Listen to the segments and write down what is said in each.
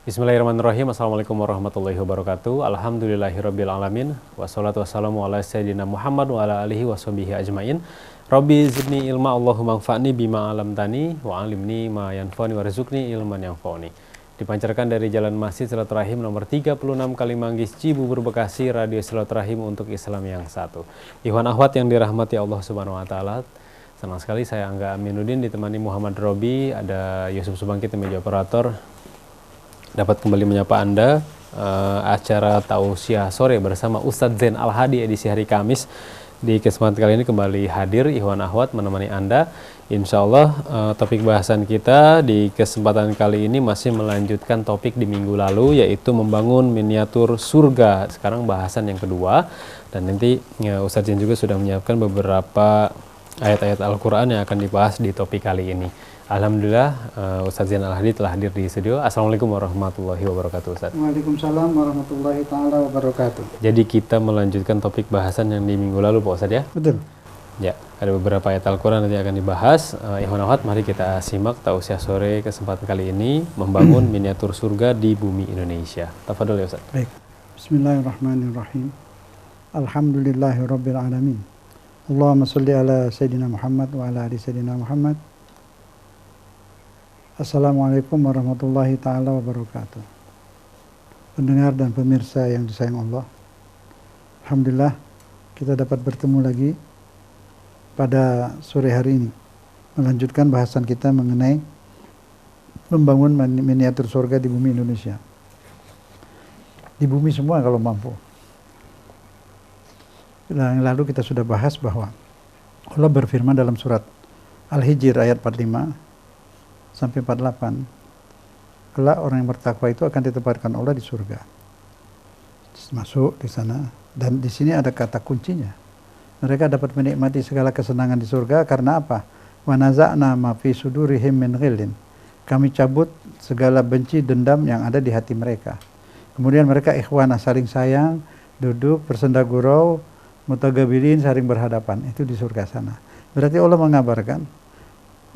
Bismillahirrahmanirrahim. Assalamualaikum warahmatullahi wabarakatuh. Alhamdulillahirabbil alamin. Wassalatu wassalamu ala sayyidina Muhammad wa ala alihi washabihi ajmain. Rabbi zidni ilma, Allahumma anfa'ni bima 'allamtani wa 'allimni ma yanfa'uni warzuqni ilman yanfa'uni. Dipancarkan dari Jalan Masjid Silaturahim nomor 36 Kalimanggis, Cibubur, Bekasi, Radio Silaturahim untuk Islam yang satu. Ikhwan akhwat yang dirahmati Allah Subhanahu wa taala. Senang sekali saya Angga Aminuddin ditemani Muhammad Robi, ada Yusuf Subangkit meja operator. Dapat kembali menyapa Anda acara Tausiah Sore bersama Ustadz Zain Al-Hadi edisi hari Kamis. Di kesempatan kali ini kembali hadir Ikhwan Akhwat menemani Anda. Insya Allah topik bahasan kita di kesempatan kali ini masih melanjutkan topik di minggu lalu, yaitu membangun miniatur surga. Sekarang bahasan yang kedua, dan nanti Ustadz Zain juga sudah menyiapkan beberapa ayat-ayat Al-Quran yang akan dibahas di topik kali ini. Alhamdulillah Ustadz Zain Al-Hadi telah hadir di studio. Assalamualaikum warahmatullahi wabarakatuh, Ustadz. Waalaikumsalam warahmatullahi ta'ala wabarakatuh. Jadi kita melanjutkan topik bahasan yang di minggu lalu, Pak Ustadz, ya? Betul. Ya, ada beberapa ayat Al-Quran nanti akan dibahas. Ikhwan akhwat, mari kita simak Tausiah Sore kesempatan kali ini, membangun miniatur surga di bumi Indonesia. Tafadhol ya, Ustadz. Baik. Bismillahirrahmanirrahim. Alhamdulillahirabbil alamin. Allahumma shalli ala sayyidina Muhammad wa ala ali sayyidina Muhammad. Assalamualaikum warahmatullahi ta'ala wabarakatuh. Pendengar dan pemirsa yang disayang Allah, alhamdulillah kita dapat bertemu lagi pada sore hari ini, melanjutkan bahasan kita mengenai membangun miniatur surga di bumi Indonesia. Di bumi semua kalau mampu. Yang lalu kita sudah bahas bahwa Allah berfirman dalam surat Al-Hijr ayat 45 sampai 48, kelak orang yang bertakwa itu akan ditempatkan Allah di surga. Masuk di sana, dan di sini ada kata kuncinya. Mereka dapat menikmati segala kesenangan di surga karena apa? Wa naza'na ma fi sudurihim min ghillin. Kami cabut segala benci, dendam yang ada di hati mereka. Kemudian mereka ikhwanah, saling sayang, duduk bersenda gurau, mutagabilin, saling berhadapan. Itu di surga sana. Berarti Allah mengabarkan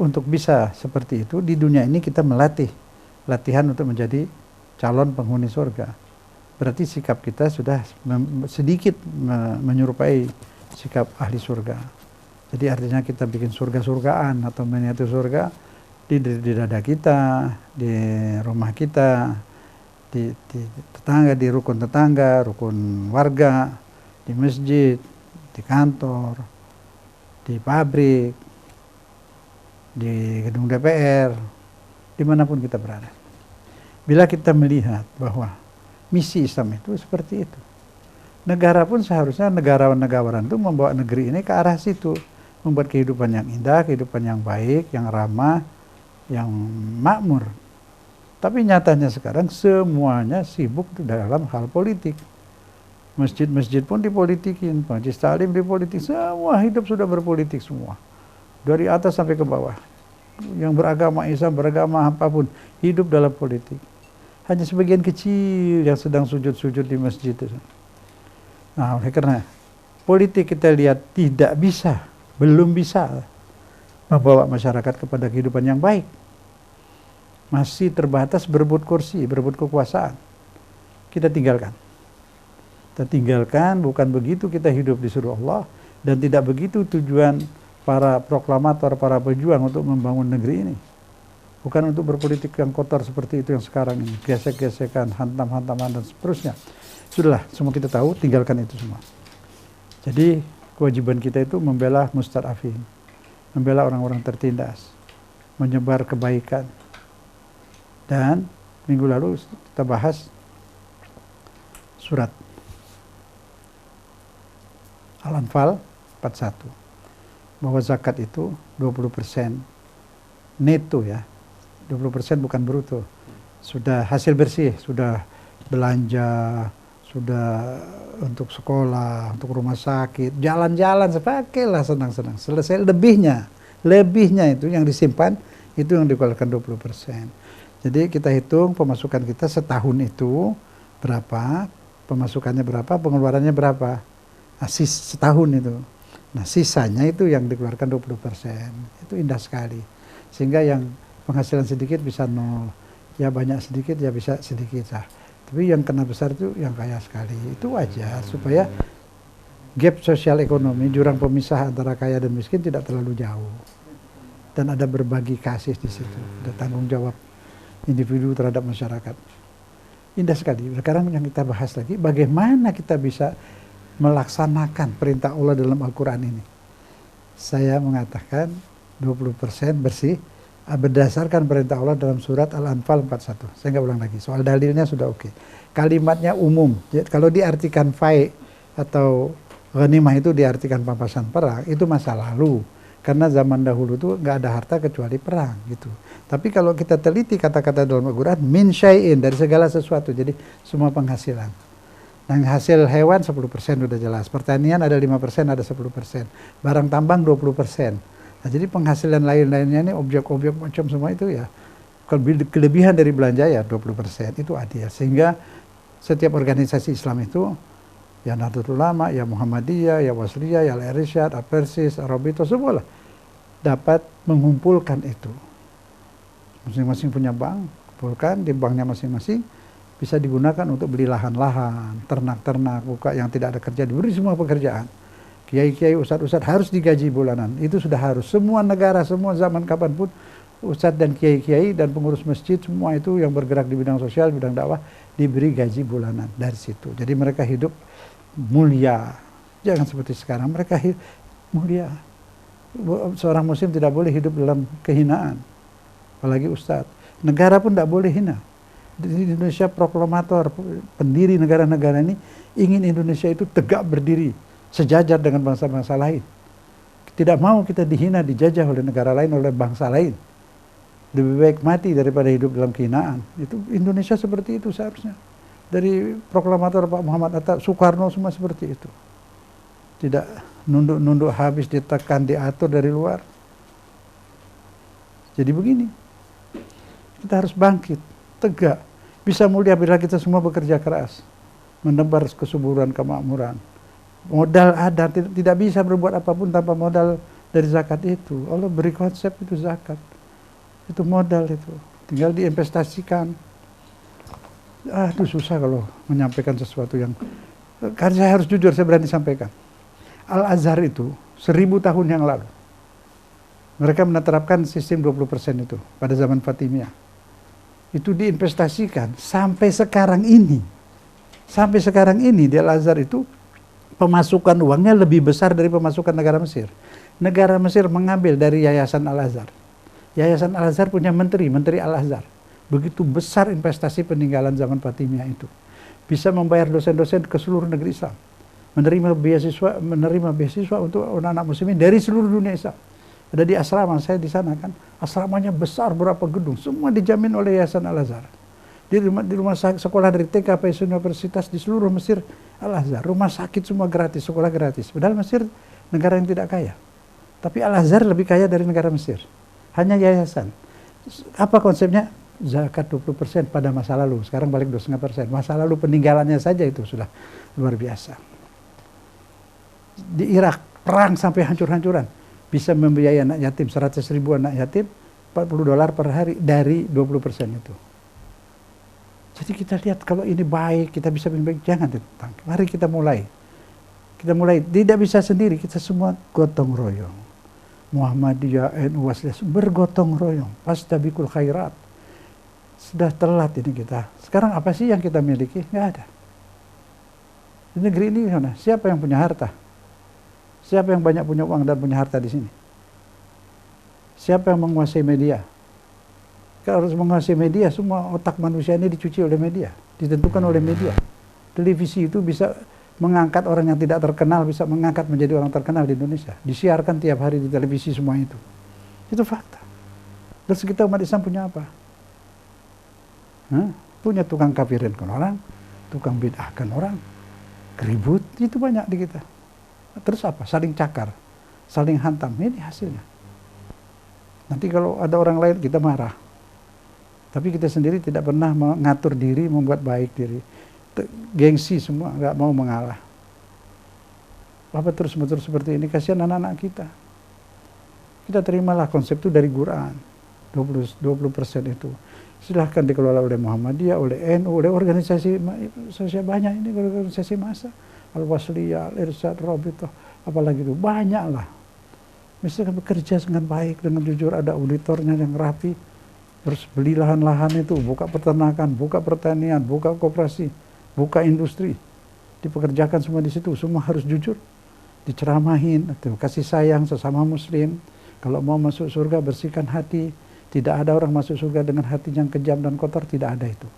untuk bisa seperti itu di dunia ini kita latihan untuk menjadi calon penghuni surga. Berarti sikap kita sudah sedikit menyerupai sikap ahli surga. Jadi artinya kita bikin surga-surgaan atau miniatur surga di dada kita, di rumah kita, di tetangga, di rukun tetangga, rukun warga, di masjid, di kantor, di pabrik, di gedung DPR, dimanapun kita berada. Bila kita melihat bahwa misi Islam itu seperti itu, negara pun seharusnya negarawan-negarawan itu membawa negeri ini ke arah situ, membuat kehidupan yang indah, kehidupan yang baik, yang ramah, yang makmur. Tapi nyatanya sekarang semuanya sibuk dalam hal politik. Masjid-masjid pun dipolitikin, majelis taklim dipolitik, semua hidup sudah berpolitik semua. Dari atas sampai ke bawah. Yang beragama Islam, beragama apapun, hidup dalam politik. Hanya sebagian kecil yang sedang sujud-sujud di masjid itu. Nah, oleh karena politik kita lihat tidak bisa, belum bisa membawa masyarakat kepada kehidupan yang baik. Masih terbatas berebut kursi, berebut kekuasaan. Kita tinggalkan. Kita tinggalkan, bukan begitu kita hidup disuruh Allah, dan tidak begitu tujuan para proklamator, para pejuang untuk membangun negeri ini. Bukan untuk berpolitik yang kotor seperti itu yang sekarang ini. Gesek-gesekan, hantam-hantaman, dan seterusnya. Sudahlah, semua kita tahu, tinggalkan itu semua. Jadi, kewajiban kita itu membela mustad'afin, membela orang-orang tertindas, menyebar kebaikan. Dan minggu lalu kita bahas surat Al-Anfal 41. Bahwa zakat itu 20% neto ya, 20% bukan bruto. Sudah hasil bersih, sudah belanja, sudah untuk sekolah, untuk rumah sakit, jalan-jalan, sepakailah senang-senang. Selesai lebihnya itu yang disimpan, itu yang dikeluarkan 20%. Jadi kita hitung pemasukan kita setahun itu berapa, pemasukannya berapa, pengeluarannya berapa. Setahun itu. Nah, sisanya itu yang dikeluarkan 20%. Itu indah sekali. Sehingga yang penghasilan sedikit bisa nol, ya banyak sedikit ya bisa sedikit lah. Tapi yang kena besar itu yang kaya sekali. Itu wajar supaya gap sosial ekonomi, jurang pemisah antara kaya dan miskin tidak terlalu jauh. Dan ada berbagi kasih di situ, ada tanggung jawab individu terhadap masyarakat. Indah sekali. Sekarang yang kita bahas lagi, bagaimana kita bisa melaksanakan perintah Allah dalam Al-Quran ini. Saya mengatakan 20% bersih, berdasarkan perintah Allah dalam surat Al-Anfal 41. Saya nggak ulang lagi, soal dalilnya sudah oke. Kalimatnya umum, kalau diartikan fai atau ghanimah itu diartikan pampasan perang, itu masa lalu. Karena zaman dahulu itu nggak ada harta kecuali perang gitu. Tapi kalau kita teliti kata-kata dalam Al-Quran, min syai'in, dari segala sesuatu, jadi semua penghasilan. Nah, hasil hewan 10% sudah jelas, pertanian ada 5%, ada 10%, barang tambang 20%. Nah, jadi penghasilan lain-lainnya ini objek-objek macam semua itu ya, kelebihan dari belanja ya 20%, itu adil. Sehingga setiap organisasi Islam itu, ya Nahdlatul Ulama, ya Muhammadiyah, ya Wasliyah, ya Al-Irsyad, Al-Persis, Arabito, semualah dapat mengumpulkan itu. Masing-masing punya bank, kumpulkan di banknya masing-masing, bisa digunakan untuk beli lahan-lahan, ternak-ternak, buka yang tidak ada kerja, diberi semua pekerjaan. Kiai-kiai, ustadz-ustadz harus digaji bulanan, itu sudah harus. Semua negara, semua zaman kapanpun, ustadz dan kiai-kiai dan pengurus masjid, semua itu yang bergerak di bidang sosial, bidang dakwah, diberi gaji bulanan dari situ. Jadi mereka hidup mulia, jangan seperti sekarang, mereka mulia. Seorang muslim tidak boleh hidup dalam kehinaan, apalagi ustadz. Negara pun tidak boleh hina. Di Indonesia proklamator, pendiri negara-negara ini ingin Indonesia itu tegak berdiri, sejajar dengan bangsa-bangsa lain. Tidak mau kita dihina, dijajah oleh negara lain, oleh bangsa lain. Lebih baik mati daripada hidup dalam kehinaan. Itu Indonesia seperti itu seharusnya. Dari proklamator Pak Muhammad Hatta, Soekarno, semua seperti itu. Tidak nunduk-nunduk habis, ditekan, diatur dari luar. Jadi begini, kita harus bangkit, tegak. Bisa mulia bila kita semua bekerja keras, menebar kesuburan, kemakmuran. Modal ada, tidak bisa berbuat apapun tanpa modal dari zakat itu. Allah beri konsep itu zakat. Itu modal itu. Tinggal diinvestasikan. Aduh, susah kalau menyampaikan sesuatu yang... Karena saya harus jujur, saya berani sampaikan. Al-Azhar itu 1000 tahun yang lalu, mereka menerapkan sistem 20% itu pada zaman Fatimiyah. Itu diinvestasikan sampai sekarang ini. Sampai sekarang ini di Al-Azhar itu pemasukan uangnya lebih besar dari pemasukan negara Mesir. Negara Mesir mengambil dari Yayasan Al-Azhar. Yayasan Al-Azhar punya menteri Al-Azhar. Begitu besar investasi peninggalan zaman Fatimiyah itu. Bisa membayar dosen-dosen ke seluruh negeri Islam. Menerima beasiswa untuk anak-anak muslimin dari seluruh dunia Islam. Ada di asrama, saya di sana kan. Asramanya besar, berapa gedung. Semua dijamin oleh Yayasan Al-Azhar. Di rumah sekolah dari TK sampai universitas di seluruh Mesir Al-Azhar. Rumah sakit semua gratis, sekolah gratis. Padahal Mesir negara yang tidak kaya. Tapi Al-Azhar lebih kaya dari negara Mesir. Hanya yayasan. Apa konsepnya? Zakat 20% pada masa lalu. Sekarang balik 2,5%. Masa lalu peninggalannya saja itu sudah luar biasa. Di Irak, perang sampai hancur-hancuran. Bisa membiayai anak yatim, 100.000 anak yatim, $40 per hari dari 20% itu. Jadi kita lihat kalau ini baik, kita bisa baik, jangan ditentang. Mari kita mulai. Kita mulai, tidak bisa sendiri, kita semua gotong royong. Muhammadiyah, NU, Wasliyah, bergotong royong. Fastabiqul khairat. Sudah telat ini kita. Sekarang apa sih yang kita miliki? Nggak ada. Di negeri ini mana? Siapa yang punya harta? Siapa yang banyak punya uang dan punya harta di sini? Siapa yang menguasai media? Kalau harus menguasai media, semua otak manusia ini dicuci oleh media, ditentukan oleh media. Televisi itu bisa mengangkat orang yang tidak terkenal, bisa mengangkat menjadi orang terkenal di Indonesia. Disiarkan tiap hari di televisi semua itu. Itu fakta. Terus kita umat Islam punya apa? Punya tukang kafirinkan orang, tukang bid'ahkan orang, keribut, itu banyak di kita. Terus apa? Saling cakar, saling hantam, ini hasilnya. Nanti kalau ada orang lain kita marah. Tapi kita sendiri tidak pernah mengatur diri, membuat baik diri. Gengsi semua, nggak mau mengalah. Apa terus-menerus seperti ini? Kasihan anak-anak kita. Kita terimalah konsep itu dari Quran. 20% itu silahkan dikelola oleh Muhammadiyah, oleh NU, oleh organisasi sosial banyak ini, organisasi massa, Al-Wasliyah, Al-Irsyad, Rabithah, apalagi itu banyak lah. Misalkan bekerja dengan baik, dengan jujur, ada auditornya yang rapi, terus beli lahan-lahan itu, buka peternakan, buka pertanian, buka koperasi, buka industri, dipekerjakan semua di situ, semua harus jujur, diceramahin, kasih sayang sesama muslim. Kalau mau masuk surga bersihkan hati. Tidak ada orang masuk surga dengan hati yang kejam dan kotor, tidak ada itu.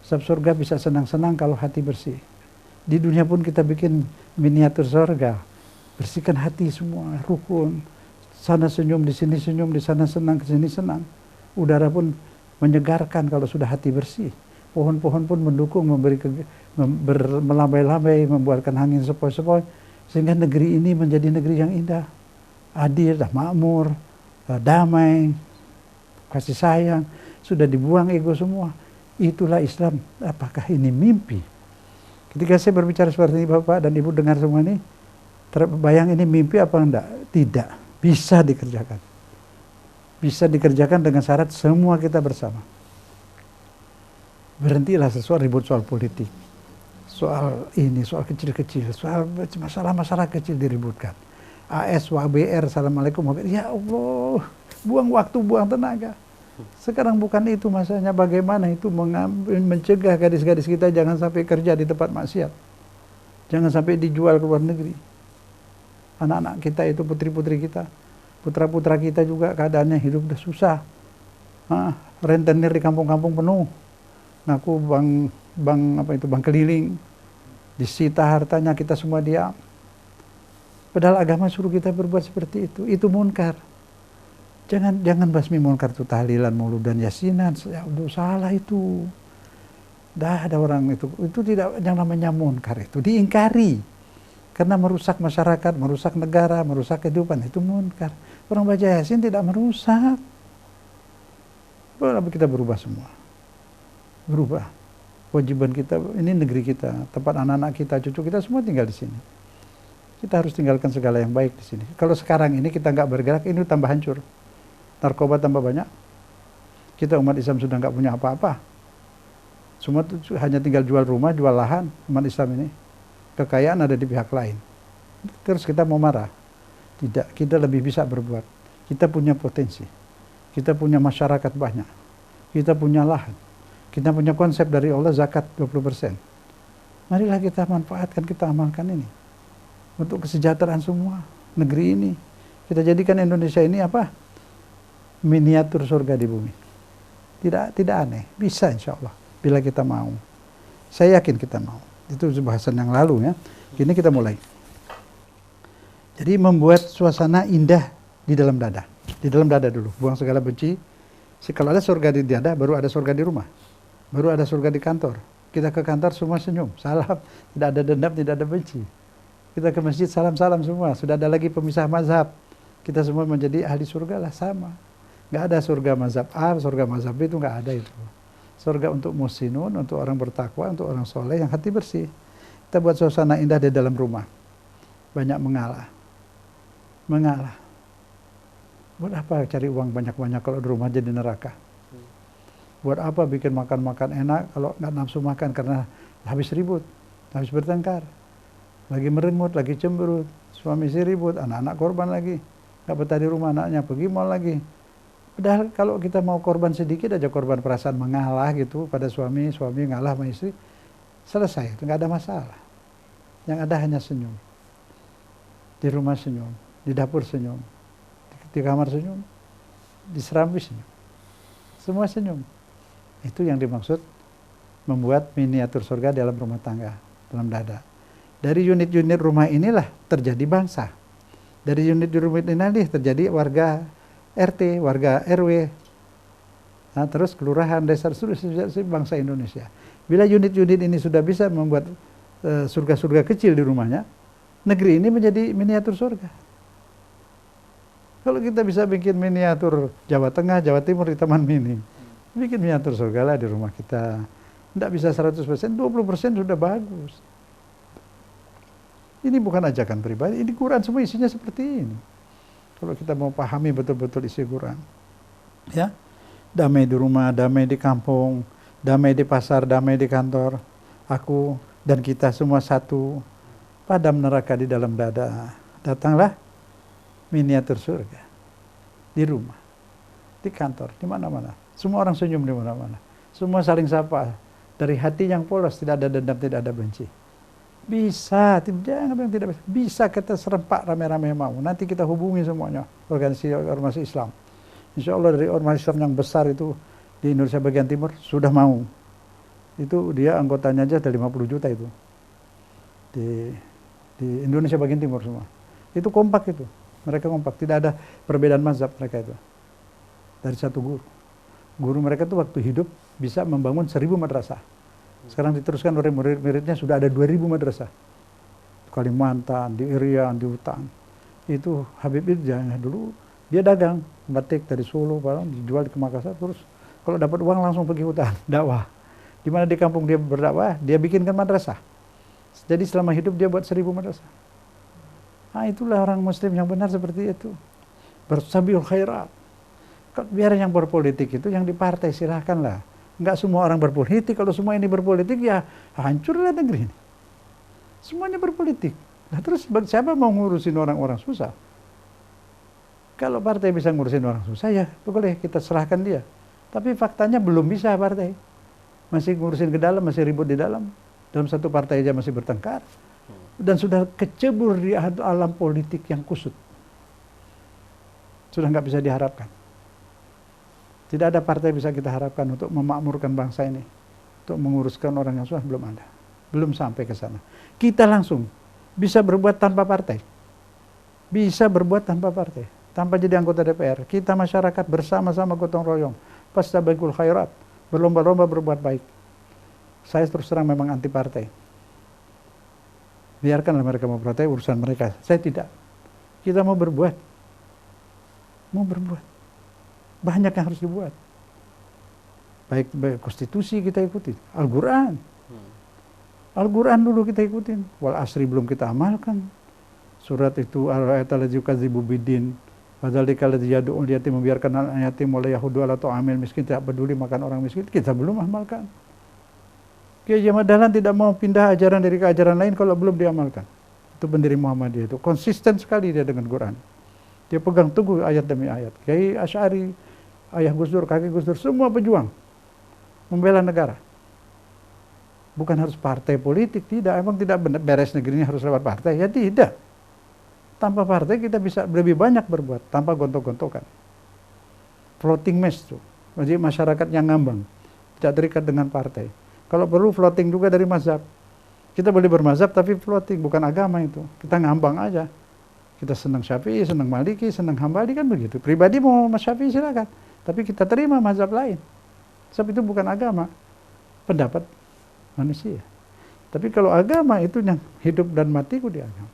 Sebab surga bisa senang-senang kalau hati bersih. Di dunia pun kita bikin miniatur surga. Bersihkan hati semua, rukun. Sana senyum, di sini senyum, di sana senang, ke sini senang. Udara pun menyegarkan kalau sudah hati bersih. Pohon-pohon pun mendukung, melambai-lambai, membuatkan angin sepoi-sepoi. Sehingga negeri ini menjadi negeri yang indah. Adil, makmur, damai, kasih sayang, sudah dibuang ego semua. Itulah Islam. Apakah ini mimpi? Ketika saya berbicara seperti ini, Bapak dan Ibu dengar semua ini, terbayang ini mimpi apa enggak? Tidak. Bisa dikerjakan. Bisa dikerjakan dengan syarat semua kita bersama. Berhentilah soal ribut soal politik. Soal ini, soal kecil-kecil, soal masalah-masalah kecil diributkan. AS, WBR, Assalamualaikum, ya Allah, buang waktu, buang tenaga. Sekarang bukan itu masanya, bagaimana itu mencegah gadis-gadis kita jangan sampai kerja di tempat maksiat. Jangan sampai dijual ke luar negeri. Anak-anak kita itu, putri-putri kita, putra-putra kita juga keadaannya hidup udah susah. Rentenir di kampung-kampung penuh. Ngaku bank keliling. Disita hartanya, kita semua diam. Padahal agama suruh kita berbuat seperti itu. Itu munkar. Jangan basmi munkar itu tahlilan, maulud dan yasinan. Ya, salah itu. Dah ada orang itu tidak yang namanya munkar itu diingkari. Karena merusak masyarakat, merusak negara, merusak kehidupan, itu munkar. Orang baca yasin tidak merusak. Boleh kita berubah semua. Berubah. Kewajiban kita, ini negeri kita, tempat anak-anak kita, cucu kita semua tinggal di sini. Kita harus tinggalkan segala yang baik di sini. Kalau sekarang ini kita nggak bergerak, ini tambah hancur. Narkoba tambah banyak. Kita umat Islam sudah nggak punya apa-apa. Semua hanya tinggal jual rumah, jual lahan, umat Islam ini. Kekayaan ada di pihak lain. Terus kita mau marah? Tidak, kita lebih bisa berbuat. Kita punya potensi. Kita punya masyarakat banyak. Kita punya lahan. Kita punya konsep dari Allah zakat 20%. Marilah kita manfaatkan, kita amalkan ini. Untuk kesejahteraan semua negeri ini. Kita jadikan Indonesia ini apa? Miniatur surga di bumi. Tidak aneh, bisa insya Allah bila kita mau. Saya yakin kita mau. Itu bahasan yang lalu ya. Kini kita mulai. Jadi membuat suasana indah di dalam dada. Di dalam dada dulu, buang segala benci. Kalau ada surga di dada, baru ada surga di rumah. Baru ada surga di kantor. Kita ke kantor semua senyum, salam, tidak ada dendam, tidak ada benci. Kita ke masjid salam-salam semua, sudah ada lagi pemisah mazhab. Kita semua menjadi ahli surga lah, sama. Nggak ada surga mazhab A, surga mazhab B, itu nggak ada itu. Surga untuk muhsinun, untuk orang bertakwa, untuk orang soleh yang hati bersih. Kita buat suasana indah di dalam rumah. Banyak mengalah. Mengalah. Buat apa cari uang banyak-banyak kalau di rumah jadi neraka? Buat apa bikin makan-makan enak kalau nggak nafsu makan karena habis ribut, habis bertengkar. Lagi merengut, lagi cemberut, suami istri ribut, anak-anak korban lagi. Nggak betah di rumah anaknya, pergi mall lagi. Padahal kalau kita mau korban sedikit aja, korban perasaan mengalah gitu pada suami ngalah sama istri, selesai, itu nggak ada masalah. Yang ada hanya senyum. Di rumah senyum, di dapur senyum, di kamar senyum, di serambi senyum. Semua senyum. Itu yang dimaksud membuat miniatur surga dalam rumah tangga, dalam dada. Dari unit-unit rumah inilah terjadi bangsa. Dari unit-unit ini terjadi warga RT, warga RW, nah, terus kelurahan, desa, seluruh bangsa Indonesia. Bila unit-unit ini sudah bisa membuat surga-surga kecil di rumahnya, negeri ini menjadi miniatur surga. Kalau kita bisa bikin miniatur Jawa Tengah, Jawa Timur di Taman Mini, bikin miniatur surga lah di rumah kita. Tidak bisa 100%, 20% sudah bagus. Ini bukan ajakan pribadi, ini Quran semua isinya seperti ini. Kalau kita mau pahami betul-betul isi Quran. Ya, damai di rumah, damai di kampung, damai di pasar, damai di kantor. Aku dan kita semua satu, padam neraka di dalam dada. Datanglah miniatur surga di rumah, di kantor, di mana-mana. Semua orang senyum di mana-mana. Semua saling sapa. Dari hati yang polos, tidak ada dendam, tidak ada benci. Bisa, jangan bilang tidak bisa. Bisa kita serempak rame-rame mau. Nanti kita hubungi semuanya, organisasi ormas Islam. Insya Allah dari ormas Islam yang besar itu di Indonesia bagian timur sudah mau. Itu dia anggotanya aja ada 50 juta itu. Di Indonesia bagian timur semua. Itu kompak itu. Mereka kompak. Tidak ada perbedaan mazhab mereka itu. Dari satu guru. Guru mereka itu waktu hidup bisa membangun 1000 madrasah. Sekarang diteruskan oleh murid-muridnya sudah ada 2000 madrasah. Kalimantan, di Irian, di Hutan. Itu Habib Irja dulu dia dagang batik dari Solo, dijual ke Makassar, terus kalau dapat uang langsung pergi hutan, dakwah. Di mana di kampung dia berdakwah, dia bikinkan madrasah. Jadi selama hidup dia buat 1000 madrasah. Nah, itulah orang muslim yang benar seperti itu. Bersabiul khairat. Biar yang berpolitik itu yang di partai silahkanlah. Enggak semua orang berpolitik. Kalau semua ini berpolitik ya hancurlah negeri ini. Semuanya berpolitik. Nah terus siapa mau ngurusin orang-orang susah? Kalau partai bisa ngurusin orang susah ya boleh kita serahkan dia. Tapi faktanya belum bisa partai. Masih ngurusin ke dalam, masih ribut di dalam. Dalam satu partai aja masih bertengkar. Dan sudah kecebur di alam politik yang kusut. Sudah nggak bisa diharapkan. Tidak ada partai bisa kita harapkan untuk memakmurkan bangsa ini. Untuk menguruskan orang yang susah, belum ada. Belum sampai ke sana. Kita langsung bisa berbuat tanpa partai. Bisa berbuat tanpa partai. Tanpa jadi anggota DPR. Kita masyarakat bersama-sama gotong royong. Fastabiqul khairat. Berlomba-lomba berbuat baik. Saya terus terang memang anti partai. Biarkanlah mereka mau partai, urusan mereka. Saya tidak. Kita mau berbuat. Mau berbuat. Banyak yang harus dibuat. Baik konstitusi kita ikutin. Al-Quran. Al-Quran dulu kita ikutin. Wal asri belum kita amalkan. Surat itu al-ayat allazi yukadzibu biddin. Fadzalika allazi yad'ul yatim, membiarkan anak yatim wala yahudu ala ta'amil miskin, tidak peduli makan orang miskin. Kita belum amalkan. Kiai Haji Ahmad Dahlan tidak mau pindah ajaran dari keajaran lain kalau belum diamalkan. Itu pendiri Muhammadiyah itu. Konsisten sekali dia dengan Quran. Dia pegang teguh ayat demi ayat. Kiai Asy'ari, ayah Gus Dur, kakek Gus Dur, semua pejuang membela negara. Bukan harus partai politik, tidak. Emang tidak beres negeri ini harus lewat partai? Ya tidak. Tanpa partai kita bisa lebih banyak berbuat, tanpa gontok-gontokan. Floating mesh tuh. Jadi masyarakat yang ngambang, tidak terikat dengan partai. Kalau perlu floating juga dari mazhab. Kita boleh bermazhab tapi floating, bukan agama itu. Kita ngambang aja. Kita senang Syafi'i, senang Maliki, senang Hambali, kan begitu. Pribadi mau Mas Syafi'i silakan. Tapi kita terima mazhab lain. Sebab itu bukan agama. Pendapat manusia. Tapi kalau agama itu yang hidup dan matiku di agama.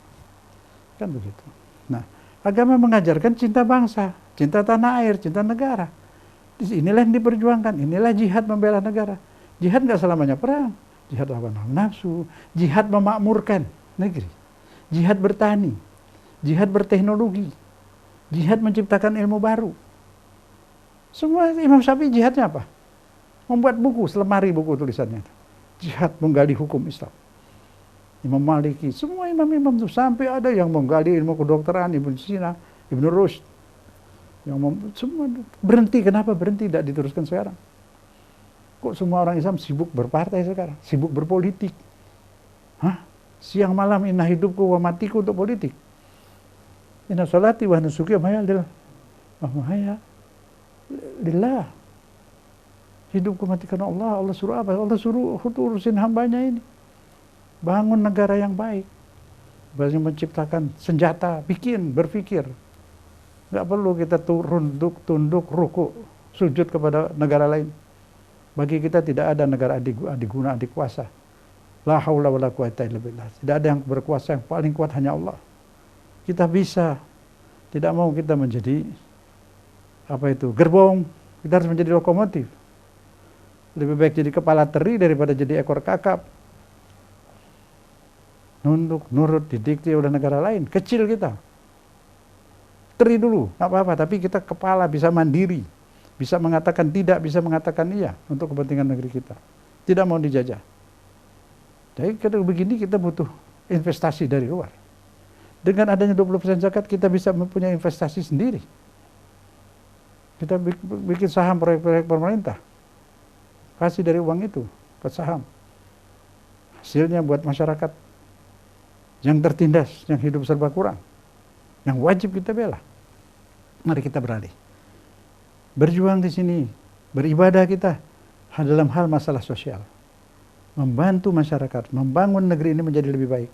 Kan begitu. Nah, agama mengajarkan cinta bangsa, cinta tanah air, cinta negara. Inilah yang diperjuangkan. Inilah jihad membela negara. Jihad nggak selamanya perang. Jihad lawan hawa nafsu. Jihad memakmurkan negeri. Jihad bertani. Jihad berteknologi. Jihad menciptakan ilmu baru. Semua Imam Syafi'i jihadnya apa? Membuat buku, selemari buku tulisannya. Jihad menggali hukum Islam. Imam Maliki, semua imam-imam itu sampai ada yang menggali ilmu kedokteran, Ibnu Sina, Ibnu Rushd. Semua berhenti, kenapa berhenti? Tidak diteruskan sekarang. Kok semua orang Islam sibuk berpartai sekarang? Sibuk berpolitik? Hah? Siang malam inna hidupku wa matiku untuk politik. Inna sholati wa nusuki wa mahaya lillah. Hidupku mati karena Allah. Allah suruh apa? Allah suruh urusin hambanya ini. Bangun negara yang baik. Banyak menciptakan senjata, berpikir. Nggak perlu kita tunduk, ruku, sujud kepada negara lain. Bagi kita tidak ada negara adiguna, adik kuasa. La haula wala quwata illa billah. Tidak ada yang berkuasa, yang paling kuat hanya Allah. Kita bisa. Tidak mau kita menjadi gerbong. Kita harus menjadi lokomotif. Lebih baik jadi kepala teri daripada jadi ekor kakap. Nunduk, nurut, didikti oleh negara lain. Kecil kita. Teri dulu, nggak apa-apa. Tapi kita kepala bisa mandiri. Bisa mengatakan tidak, bisa mengatakan iya untuk kepentingan negeri kita. Tidak mau dijajah. Jadi kalau begini kita butuh investasi dari luar. Dengan adanya 20% zakat kita bisa mempunyai investasi sendiri. Kita bikin saham proyek-proyek pemerintah. Kasih dari uang itu ke saham. Hasilnya buat masyarakat yang tertindas, yang hidup serba kurang. Yang wajib kita bela. Mari kita beralih. Berjuang di sini, beribadah kita dalam hal masalah sosial. Membantu masyarakat, membangun negeri ini menjadi lebih baik.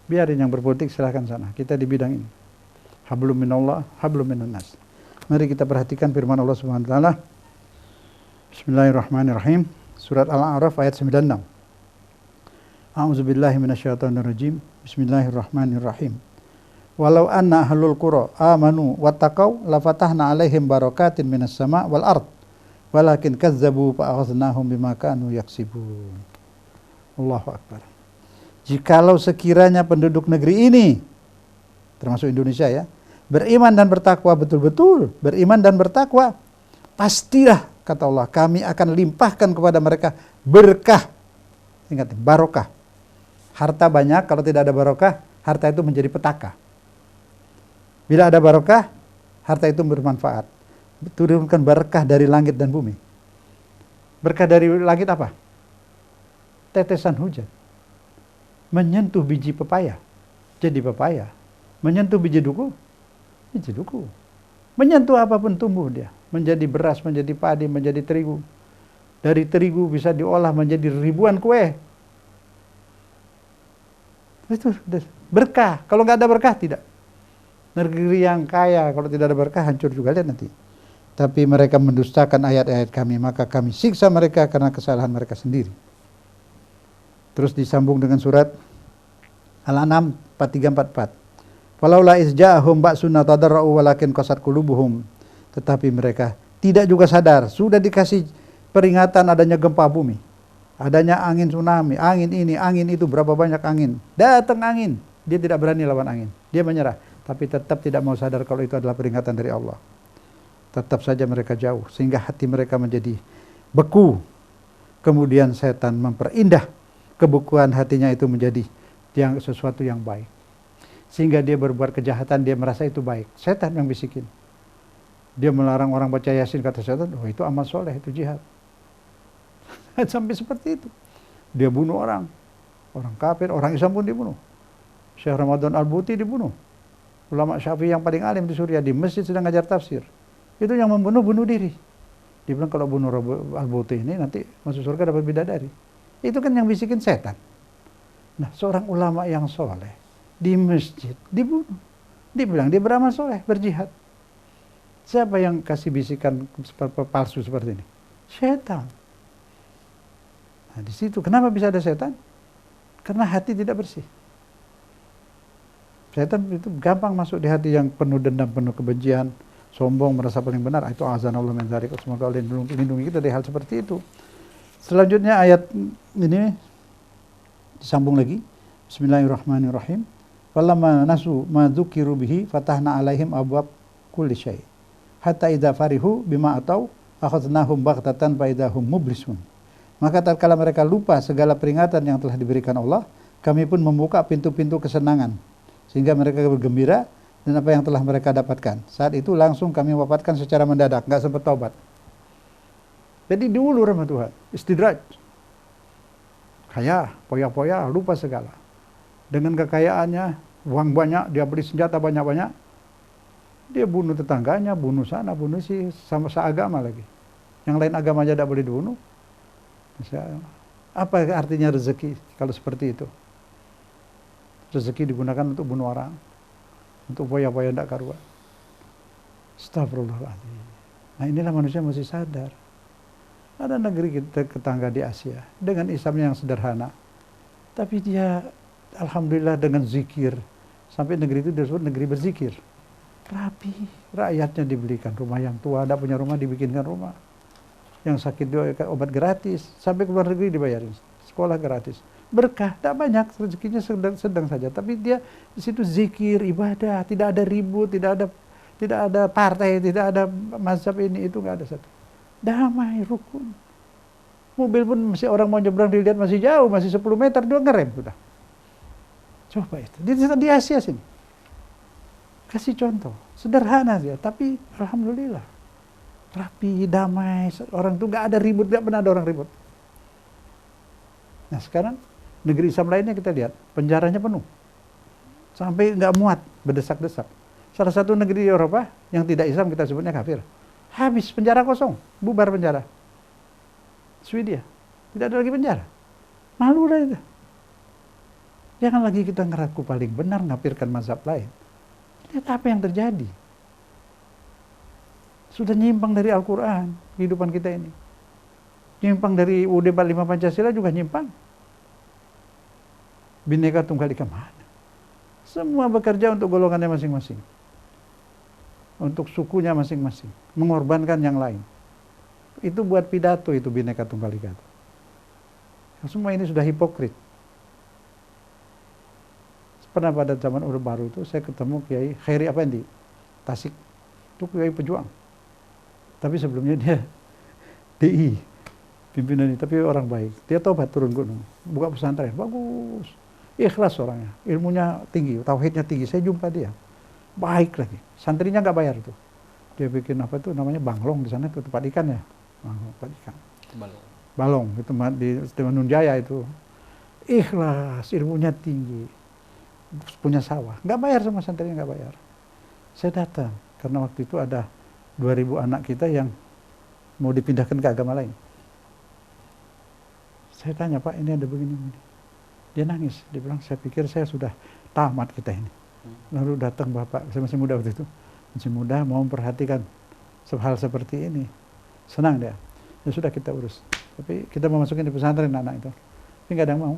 Biarin yang berpolitik silahkan sana. Kita di bidang ini. Hablum minallah, hablum minan nas. Mari kita perhatikan firman Allah Subhanahu wa taala. Bismillahirrahmanirrahim. Surat Al-A'raf ayat 96. A'udzubillahi minasyaitonirrajim. Bismillahirrahmanirrahim. Walau anna ahlul qura amanu wattaqau lafatahna alaihim barakatin minas sama' wal ard. Walakin kazzabu fa akhadnahum bima kanu yaksibun. Allahu akbar. Jikalau sekiranya penduduk negeri ini, termasuk Indonesia ya, beriman dan bertakwa betul-betul, beriman dan bertakwa, pastilah kata Allah, kami akan limpahkan kepada mereka berkah. Ingat, barokah. Harta banyak, kalau tidak ada barokah, harta itu menjadi petaka. Bila ada barokah, harta itu bermanfaat. Turunkan berkah dari langit dan bumi. Berkah dari langit apa? Tetesan hujan. Menyentuh biji pepaya, jadi pepaya. Menyentuh biji duku, biji duku. Menyentuh apapun tumbuh dia. Menjadi beras, menjadi padi, menjadi terigu. Dari terigu bisa diolah menjadi ribuan kue. Itu berkah. Kalau nggak ada berkah, tidak. Negeri yang kaya, kalau tidak ada berkah, hancur juga, lihat nanti. Tapi mereka mendustakan ayat-ayat kami, maka kami siksa mereka karena kesalahan mereka sendiri. Terus disambung dengan surat Al-An'am 43-44. Walaula izja'ahum ba'suna tadarra'u walakin qasat qulubuhum. Tetapi mereka tidak juga sadar, sudah dikasih peringatan adanya gempa bumi, adanya angin tsunami, angin ini, angin itu, berapa banyak angin. Datang angin, dia tidak berani lawan angin. Dia menyerah, tapi tetap tidak mau sadar kalau itu adalah peringatan dari Allah. Tetap saja mereka jauh, sehingga hati mereka menjadi beku. Kemudian setan memperindah kebekuan hatinya itu menjadi sesuatu yang baik. Sehingga dia berbuat kejahatan, dia merasa itu baik. Setan yang bisikin. Dia melarang orang baca Yasin, kata setan, oh itu amal soleh, itu jihad. Sampai seperti itu. Dia bunuh orang kafir, orang Islam pun dibunuh. Syekh Ramadan Al-Buti dibunuh. Ulama Syafi'i yang paling alim di Suriah, di masjid sedang ngajar tafsir. Itu yang membunuh, bunuh diri. Dia bilang kalau bunuh Al-Buti ini nanti masuk surga dapat bidadari. Itu kan yang bisikin setan. Nah, seorang ulama yang soleh di masjid dibunuh. Dia bilang dia beramal soleh, berjihad. Siapa yang kasih bisikan palsu seperti ini? Setan. Nah, di situ kenapa bisa ada setan? Karena hati tidak bersih. Setan itu gampang masuk di hati yang penuh dendam, penuh kebencian, sombong, merasa paling benar. Itu azanallahu min dzalik. Semoga Allah lindungi kita dari hal seperti itu. Selanjutnya ayat ini disambung lagi. Bismillahirrahmanirrahim. Falamma nasu ma dzukiru bihi fatahna alaihim abwab kulli syai. Hatta idza farihu bima atau akhadnahum baghtatan fa idahum mublisun. Maka tatkala mereka lupa segala peringatan yang telah diberikan Allah, kami pun membuka pintu-pintu kesenangan sehingga mereka bergembira dan apa yang telah mereka dapatkan. Saat itu langsung kami wafatkan secara mendadak, enggak sempat taubat. Jadi diulur sama Tuhan, istidraj. Kaya, poya-poya, lupa segala. Dengan kekayaannya, uang banyak, dia beli senjata banyak-banyak. Dia bunuh tetangganya, bunuh sana, bunuh si, sama seagama lagi. Yang lain agama aja tidak boleh dibunuh. Apa artinya rezeki kalau seperti itu? Rezeki digunakan untuk bunuh orang, untuk poya-poya tidak karuan. Astagfirullahaladzim. Nah inilah manusia mesti sadar. Ada negeri kita tetangga di Asia dengan Islamnya yang sederhana, tapi dia alhamdulillah dengan zikir, sampai negeri itu disebut negeri berzikir. Rapi, rakyatnya dibelikan rumah, yang tua tidak punya rumah dibikinkan rumah, yang sakit dia obat gratis, sampai ke luar negeri dibayarin, sekolah gratis. Berkah, tidak banyak, rezekinya sedang saja, tapi dia di situ zikir, ibadah, tidak ada ribut, tidak ada tidak ada partai, tidak ada mazhab ini itu, nggak ada satu. Damai, rukun. Mobil pun masih orang mau nyebrang dilihat masih jauh, masih 10 meter dia ngerem sudah. Coba itu di Asia sini. Kasih contoh, sederhana dia, tapi alhamdulillah rapi, damai, orang tuh nggak ada ribut, nggak pernah ada orang ribut. Nah sekarang negeri Islam lainnya kita lihat penjaranya penuh, sampai nggak muat, berdesak-desak. Salah satu negeri di Eropa yang tidak Islam kita sebutnya kafir, habis penjara kosong, bubar penjara. Swedia, tidak ada lagi penjara, malu lah itu. Jangan lagi kita ngeraku paling benar, ngapirkan mazhab lain. Lihat apa yang terjadi. Sudah nyimpang dari Al-Quran, kehidupan kita ini. Nyimpang dari UUD 45 Pancasila juga nyimpang. Bhinneka Tunggal Ika mana? Semua bekerja untuk golongannya masing-masing. Untuk sukunya masing-masing. Mengorbankan yang lain. Itu buat pidato itu Bhinneka Tunggal Ika. Semua ini sudah hipokrit. Pernah pada zaman Orde Baru itu saya ketemu Kiai Khairi Effendi, Tasik. Itu Kiai pejuang. Tapi sebelumnya dia DI, pimpinan ini, tapi orang baik. Dia tobat turun gunung, buka pesantren, bagus. Ikhlas orangnya, ilmunya tinggi, tauhidnya tinggi. Saya jumpa dia, baik lagi. Santrinya nggak bayar tuh. Dia bikin apa tuh namanya banglong di sana, itu tempat ikan ya, tempat ikan. Balong itu di Manunjaya itu. Ikhlas, ilmunya tinggi. Punya sawah, nggak bayar sama santrinya, nggak bayar. Saya datang karena waktu itu ada 2000 anak kita yang mau dipindahkan ke agama lain. Saya tanya, Pak, ini ada begini. Dia nangis, dia bilang, saya pikir saya sudah tamat kita ini. Lalu datang Bapak, saya masih muda waktu itu, masih muda mau memperhatikan hal seperti ini. Senang dia. Ya sudah kita urus. Tapi kita mau masukin di pesantren anak itu. Tapi nggak ada yang mau.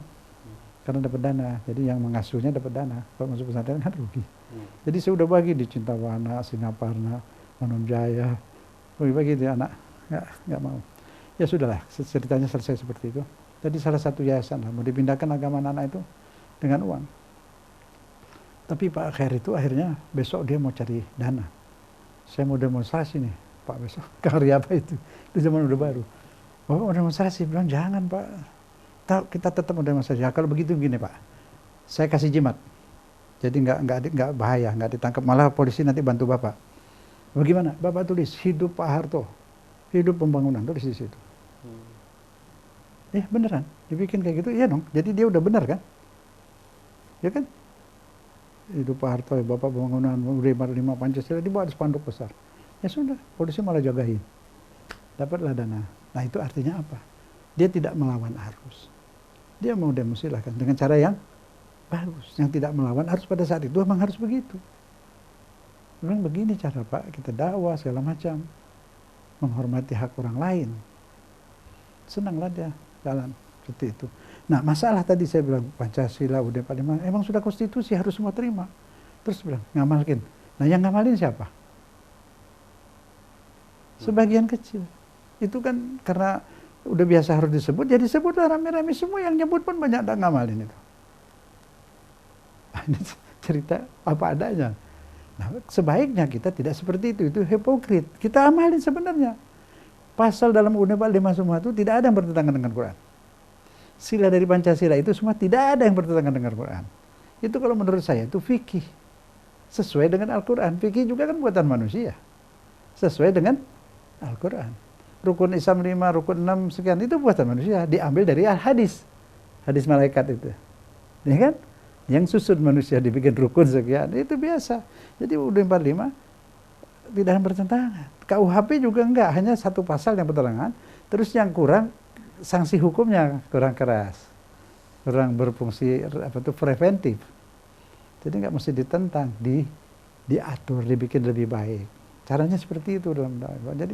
Karena dapat dana, jadi yang mengasuhnya dapat dana. Kalau masuk pesantren kan rugi. Jadi saya udah bagi di Cintawana, Singaparna, Manunjaya, bagi dia anak, nggak mau. Ya sudahlah, ceritanya selesai seperti itu. Jadi salah satu yayasan lah, mau dipindahkan agama anak itu dengan uang. Tapi Pak Khair itu akhirnya besok dia mau cari dana. Saya mau demonstrasi nih, Pak, besok. Hari apa itu? Itu zaman Orde Baru. Oh, mau demonstrasi, bilang jangan Pak. Kita tetap mau demonstrasi. Ya, kalau begitu begini Pak, saya kasih jimat. Jadi nggak bahaya, nggak ditangkap. Malah polisi nanti bantu Bapak. Bagaimana? Bapak tulis hidup Pak Harto, hidup pembangunan, tulis di situ. Beneran, dibikin kayak gitu, iya dong. Jadi dia udah benar kan? Ya kan? Hidup Pak Harto, Bapak pembangunan, UUD 45 Pancasila, dibuat spanduk besar. Ya sudah, polisi malah jagain. Dapatlah dana. Nah itu artinya apa? Dia tidak melawan arus. Dia mau demo silahkan dengan cara yang bagus, yang tidak melawan arus pada saat itu memang harus begitu. Memang begini cara Pak, kita dakwah segala macam, menghormati hak orang lain. Senanglah dia jalan seperti itu. Nah masalah tadi saya bilang Pancasila, UUD 45, emang sudah konstitusi harus semua terima. Terus bilang ngamalin. Nah yang ngamalin siapa? Sebagian kecil. Itu kan karena udah biasa harus disebut, jadi sebutlah rame-rame semua yang nyebut pun banyak tak ngamalin itu. Ini cerita apa adanya. Nah, sebaiknya kita tidak seperti itu hipokrit. Kita amalin sebenarnya. Pasal dalam UUD 45 semua itu tidak ada yang bertentangan dengan Quran. Sila dari Pancasila itu semua tidak ada yang bertentangan dengan Quran. Itu kalau menurut saya itu fikih. Sesuai dengan Al-Quran. Fikih juga kan buatan manusia. Sesuai dengan Al-Quran. Rukun Islam 5, rukun 6, sekian, itu buatan manusia. Diambil dari hadis. Hadis malaikat itu. Ya kan? Yang susut manusia dibikin rukun sekian. Itu biasa. Jadi UUD 45 tidak ada bertentangan. KUHP juga enggak. Hanya satu pasal yang bertentangan. Terus yang kurang, sanksi hukumnya kurang keras. Kurang berfungsi preventif. Jadi enggak mesti ditentang. Diatur, dibikin lebih baik. Caranya seperti itu dalam dakwah. Jadi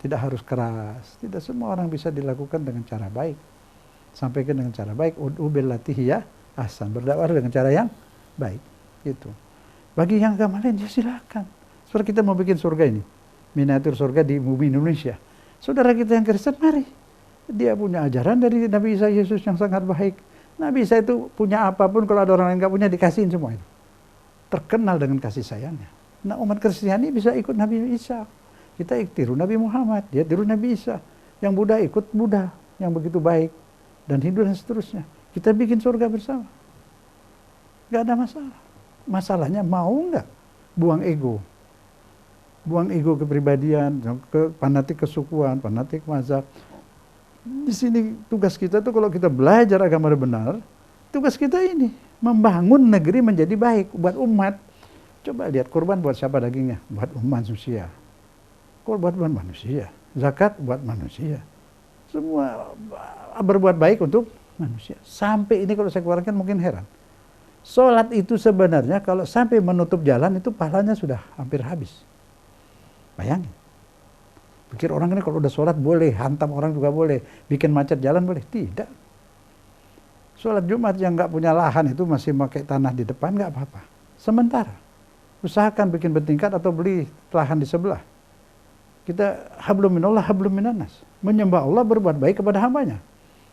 tidak harus keras. Tidak semua orang bisa dilakukan dengan cara baik. Sampaikan dengan cara baik. Ud'u billati hiya ahsan. Berdakwah dengan cara yang baik. Gitu. Bagi yang agama lain, ya silakan. Seperti kita mau bikin surga ini. Miniatur surga di bumi Indonesia. Saudara kita yang Kristen, mari. Dia punya ajaran dari Nabi Isa Yesus yang sangat baik. Nabi Isa itu punya apapun, kalau ada orang lain nggak punya, dikasihin semua itu. Terkenal dengan kasih sayangnya. Nah, umat Kristiani bisa ikut Nabi Isa. Kita tiru Nabi Muhammad, dia tiru Nabi Isa. Yang Buddha ikut Buddha, yang begitu baik. Dan Hindu dan seterusnya. Kita bikin surga bersama. Gak ada masalah. Masalahnya mau nggak buang ego. Buang ego kepribadian, ke fanatik kesukuan, fanatik mazhab. Di sini tugas kita tuh kalau kita belajar agama benar, tugas kita ini membangun negeri menjadi baik buat umat. Coba lihat, kurban buat siapa dagingnya? Buat umat manusia. Kurban buat manusia. Zakat buat manusia. Semua berbuat baik untuk manusia. Sampai ini kalau saya keluarkan mungkin heran. Sholat itu sebenarnya kalau sampai menutup jalan itu pahalanya sudah hampir habis. Bayangin. Pikir orang ini kalau udah sholat boleh, hantam orang juga boleh, bikin macet jalan boleh. Tidak. Sholat Jumat yang nggak punya lahan itu masih pakai tanah di depan nggak apa-apa. Sementara. Usahakan bikin bertingkat atau beli lahan di sebelah. Kita hablum minallah, hablum minannas. Menyembah Allah, berbuat baik kepada hambanya.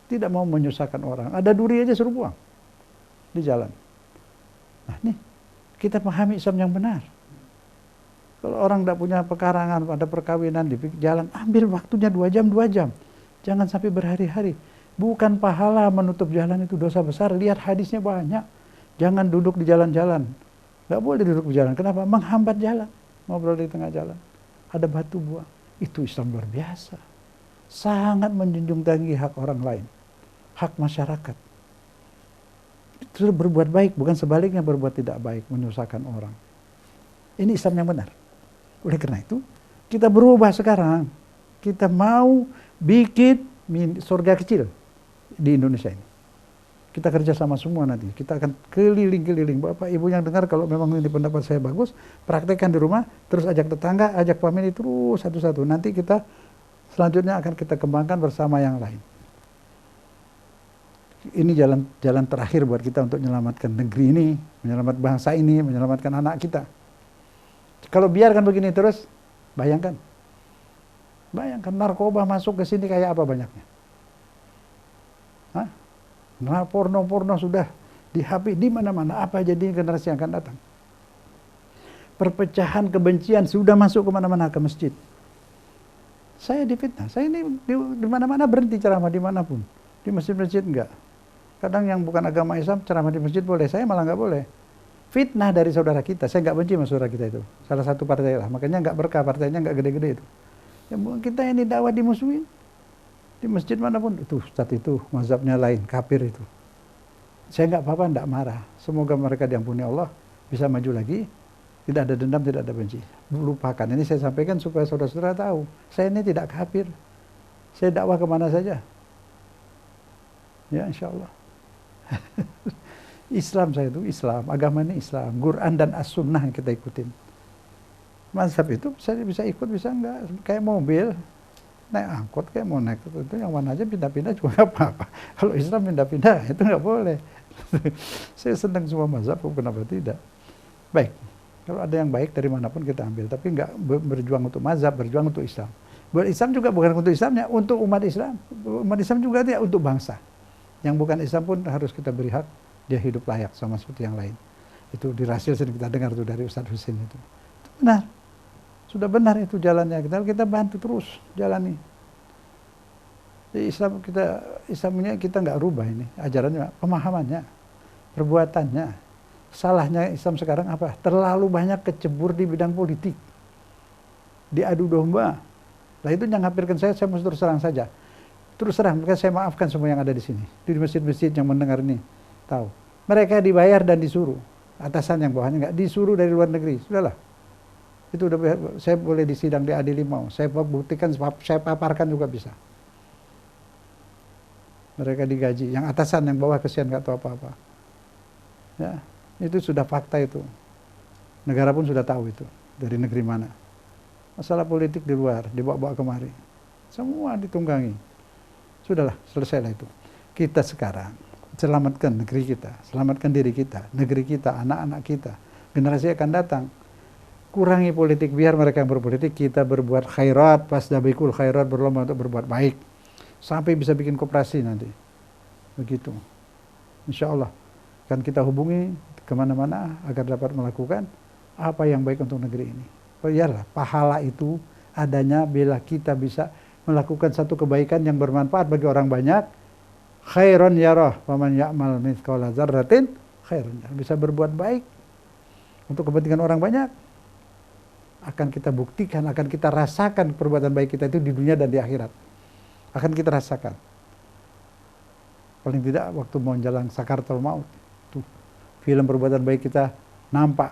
Tidak mau menyusahkan orang. Ada duri aja suruh buang di jalan. Nah nih, kita pahami Islam yang benar. Kalau orang tidak punya pekarangan, ada perkawinan di jalan, ambil waktunya 2 jam. Jangan sampai berhari-hari. Bukan pahala menutup jalan itu dosa besar. Lihat hadisnya banyak. Jangan duduk di jalan-jalan. Gak boleh duduk di jalan. Kenapa? Menghambat jalan. Ngobrol di tengah jalan. Ada batu buang. Itu Islam luar biasa. Sangat menjunjung tinggi hak orang lain. Hak masyarakat. Itu berbuat baik, bukan sebaliknya berbuat tidak baik, menyusahkan orang. Ini Islam yang benar. Oleh karena itu, kita berubah sekarang. Kita mau bikin surga kecil di Indonesia ini. Kita kerja sama semua nanti. Kita akan keliling-keliling. Bapak Ibu yang dengar, kalau memang ini pendapat saya bagus, praktekkan di rumah, terus ajak tetangga, ajak family terus satu-satu. Nanti kita selanjutnya akan kita kembangkan bersama yang lain. Ini jalan terakhir buat kita untuk menyelamatkan negeri ini, menyelamatkan bangsa ini, menyelamatkan anak kita. Kalau biarkan begini terus, bayangkan. Bayangkan narkoba masuk ke sini kayak apa banyaknya. Hah? Nah, porno-porno sudah di HP di mana-mana. Apa jadi generasi yang akan datang? Perpecahan kebencian sudah masuk ke mana-mana, ke masjid. Saya difitnah. Saya ini di mana-mana berhenti ceramah dimanapun. Di masjid-masjid enggak. Kadang yang bukan agama Islam ceramah di masjid boleh. Saya malah enggak boleh. Fitnah dari saudara kita. Saya enggak benci sama saudara kita itu. Salah satu partai lah. Makanya enggak berkah, partainya enggak gede-gede itu. Ya, kita ini dakwah dimusuhin. Di masjid manapun, itu Ustadz itu, mazhabnya lain, kafir itu. Saya nggak apa-apa, nggak marah. Semoga mereka diampuni Allah, bisa maju lagi, tidak ada dendam, tidak ada benci. Lupakan, ini saya sampaikan supaya saudara-saudara tahu. Saya ini tidak kafir. Saya dakwah kemana saja. Ya, insya Allah. Islam saya itu Islam, agama ini Islam. Quran dan As-Sunnah yang kita ikutin. Mazhab itu saya bisa ikut, bisa enggak. Kayak mobil. Naik angkot kayak mau naik itu yang mana aja pindah-pindah juga nggak apa-apa. Kalau Islam pindah-pindah itu nggak boleh. Saya senang semua mazhab, kenapa tidak? Baik, kalau ada yang baik dari manapun kita ambil, tapi nggak berjuang untuk mazhab, berjuang untuk Islam. Buat Islam juga bukan untuk Islamnya, untuk umat Islam. Umat Islam juga tidak untuk bangsa. Yang bukan Islam pun harus kita beri hak, dia hidup layak sama seperti yang lain. Itu di Rasil sering kita dengar tuh dari Ustadz Husin itu. Itu benar. Sudah benar itu jalannya, kita bantu terus jalani. Di Islamnya kita nggak rubah ini, ajarannya, pemahamannya, perbuatannya. Salahnya Islam sekarang apa? Terlalu banyak kecebur di bidang politik, diadu domba. Nah itu yang hampirkan saya mesti terus terang saja. Terus terang, maka saya maafkan semua yang ada di sini, di masjid-masjid yang mendengar ini, tahu. Mereka dibayar dan disuruh, atasan yang bawahnya nggak, disuruh dari luar negeri, sudahlah. Itu udah, saya boleh disidang diadili mau. Saya buktikan, saya paparkan juga bisa. Mereka digaji. Yang atasan, yang bawah kesian nggak tahu apa-apa. Ya, itu sudah fakta itu. Negara pun sudah tahu itu. Dari negeri mana. Masalah politik di luar, dibawa-bawa kemari. Semua ditunggangi. Sudahlah, selesailah itu. Kita sekarang selamatkan negeri kita, selamatkan diri kita, negeri kita, anak-anak kita, generasi akan datang. Kurangi politik, biar mereka yang berpolitik, kita berbuat khairat, fasdabiqul khairat, berlomba untuk berbuat baik. Sampai bisa bikin koperasi nanti. Begitu. Insya Allah. Kan kita hubungi kemana-mana agar dapat melakukan Apa yang baik untuk negeri ini? Oh iyalah, pahala itu adanya bila kita bisa melakukan satu kebaikan yang bermanfaat bagi orang banyak. Khairon yarah, faman ya'mal mithqala dzarratin khairon yarah. Bisa berbuat baik untuk kepentingan orang banyak. Akan kita buktikan, akan kita rasakan perbuatan baik kita itu di dunia dan di akhirat. Akan kita rasakan. Paling tidak waktu mau jalan sakaratul maut, tuh film perbuatan baik kita nampak,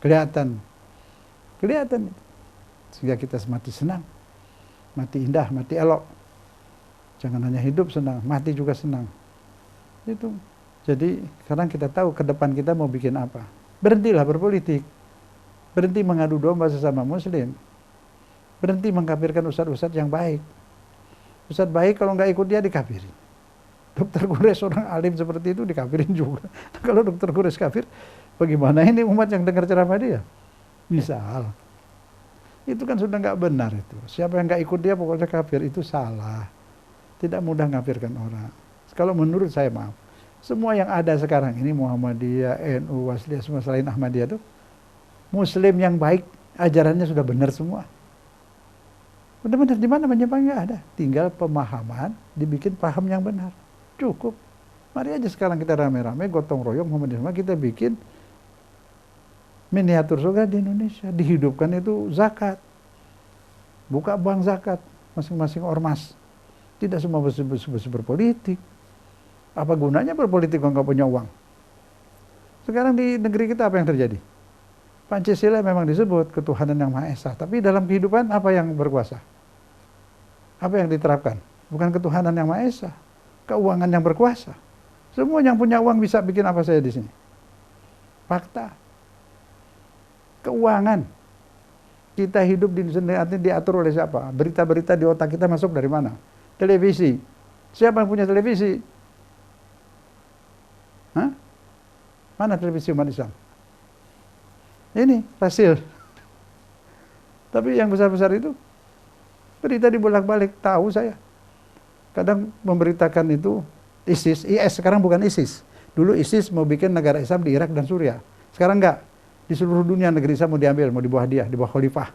kelihatan, sehingga kita mati senang, mati indah, mati elok. Jangan hanya hidup senang, mati juga senang. Itu. Jadi sekarang kita tahu ke depan kita mau bikin apa. Berhentilah berpolitik. Berhenti mengadu domba sesama muslim. Berhenti mengkafirkan ustadz-ustadz yang baik. Ustadz baik kalau nggak ikut dia dikafirin. Dokter Gores orang alim seperti itu dikafirin juga. Kalau Dokter Gores kafir, bagaimana ini umat yang dengar ceramah dia? Misal. Itu kan sudah nggak benar itu. Siapa yang nggak ikut dia pokoknya kafir, itu salah. Tidak mudah ngafirkan orang. Kalau menurut saya, maaf, semua yang ada sekarang ini Muhammadiyah, NU, Wasliyah, semua selain Ahmadiyah itu muslim yang baik, ajarannya sudah benar semua. Benar-benar di mana menyimpang nggak ada. Tinggal pemahaman dibikin paham yang benar. Cukup. Mari aja sekarang kita rame-rame gotong royong Muhammadiyah, kita bikin miniatur surga di Indonesia. Dihidupkan itu zakat. Buka bank zakat masing-masing ormas. Tidak semua berpolitik. Apa gunanya berpolitik kalau nggak punya uang? Sekarang di negeri kita apa yang terjadi? Pancasila memang disebut ketuhanan yang Maha Esa, tapi dalam kehidupan apa yang berkuasa? Apa yang diterapkan? Bukan ketuhanan yang Maha Esa, keuangan yang berkuasa. Semua yang punya uang bisa bikin apa saja di sini. Fakta. Keuangan. Kita hidup di Indonesia diatur oleh siapa? Berita-berita di otak kita masuk dari mana? Televisi. Siapa yang punya televisi? Hah? Mana televisi umat Islam? Ini hasil. Tapi yang besar-besar itu berita dibolak-balik, tahu saya. Kadang memberitakan itu ISIS, IS sekarang bukan ISIS. Dulu ISIS mau bikin negara Islam di Irak dan Suriah. Sekarang enggak. Di seluruh dunia negeri Islam mau diambil, mau di bawah dia, di bawah khalifah.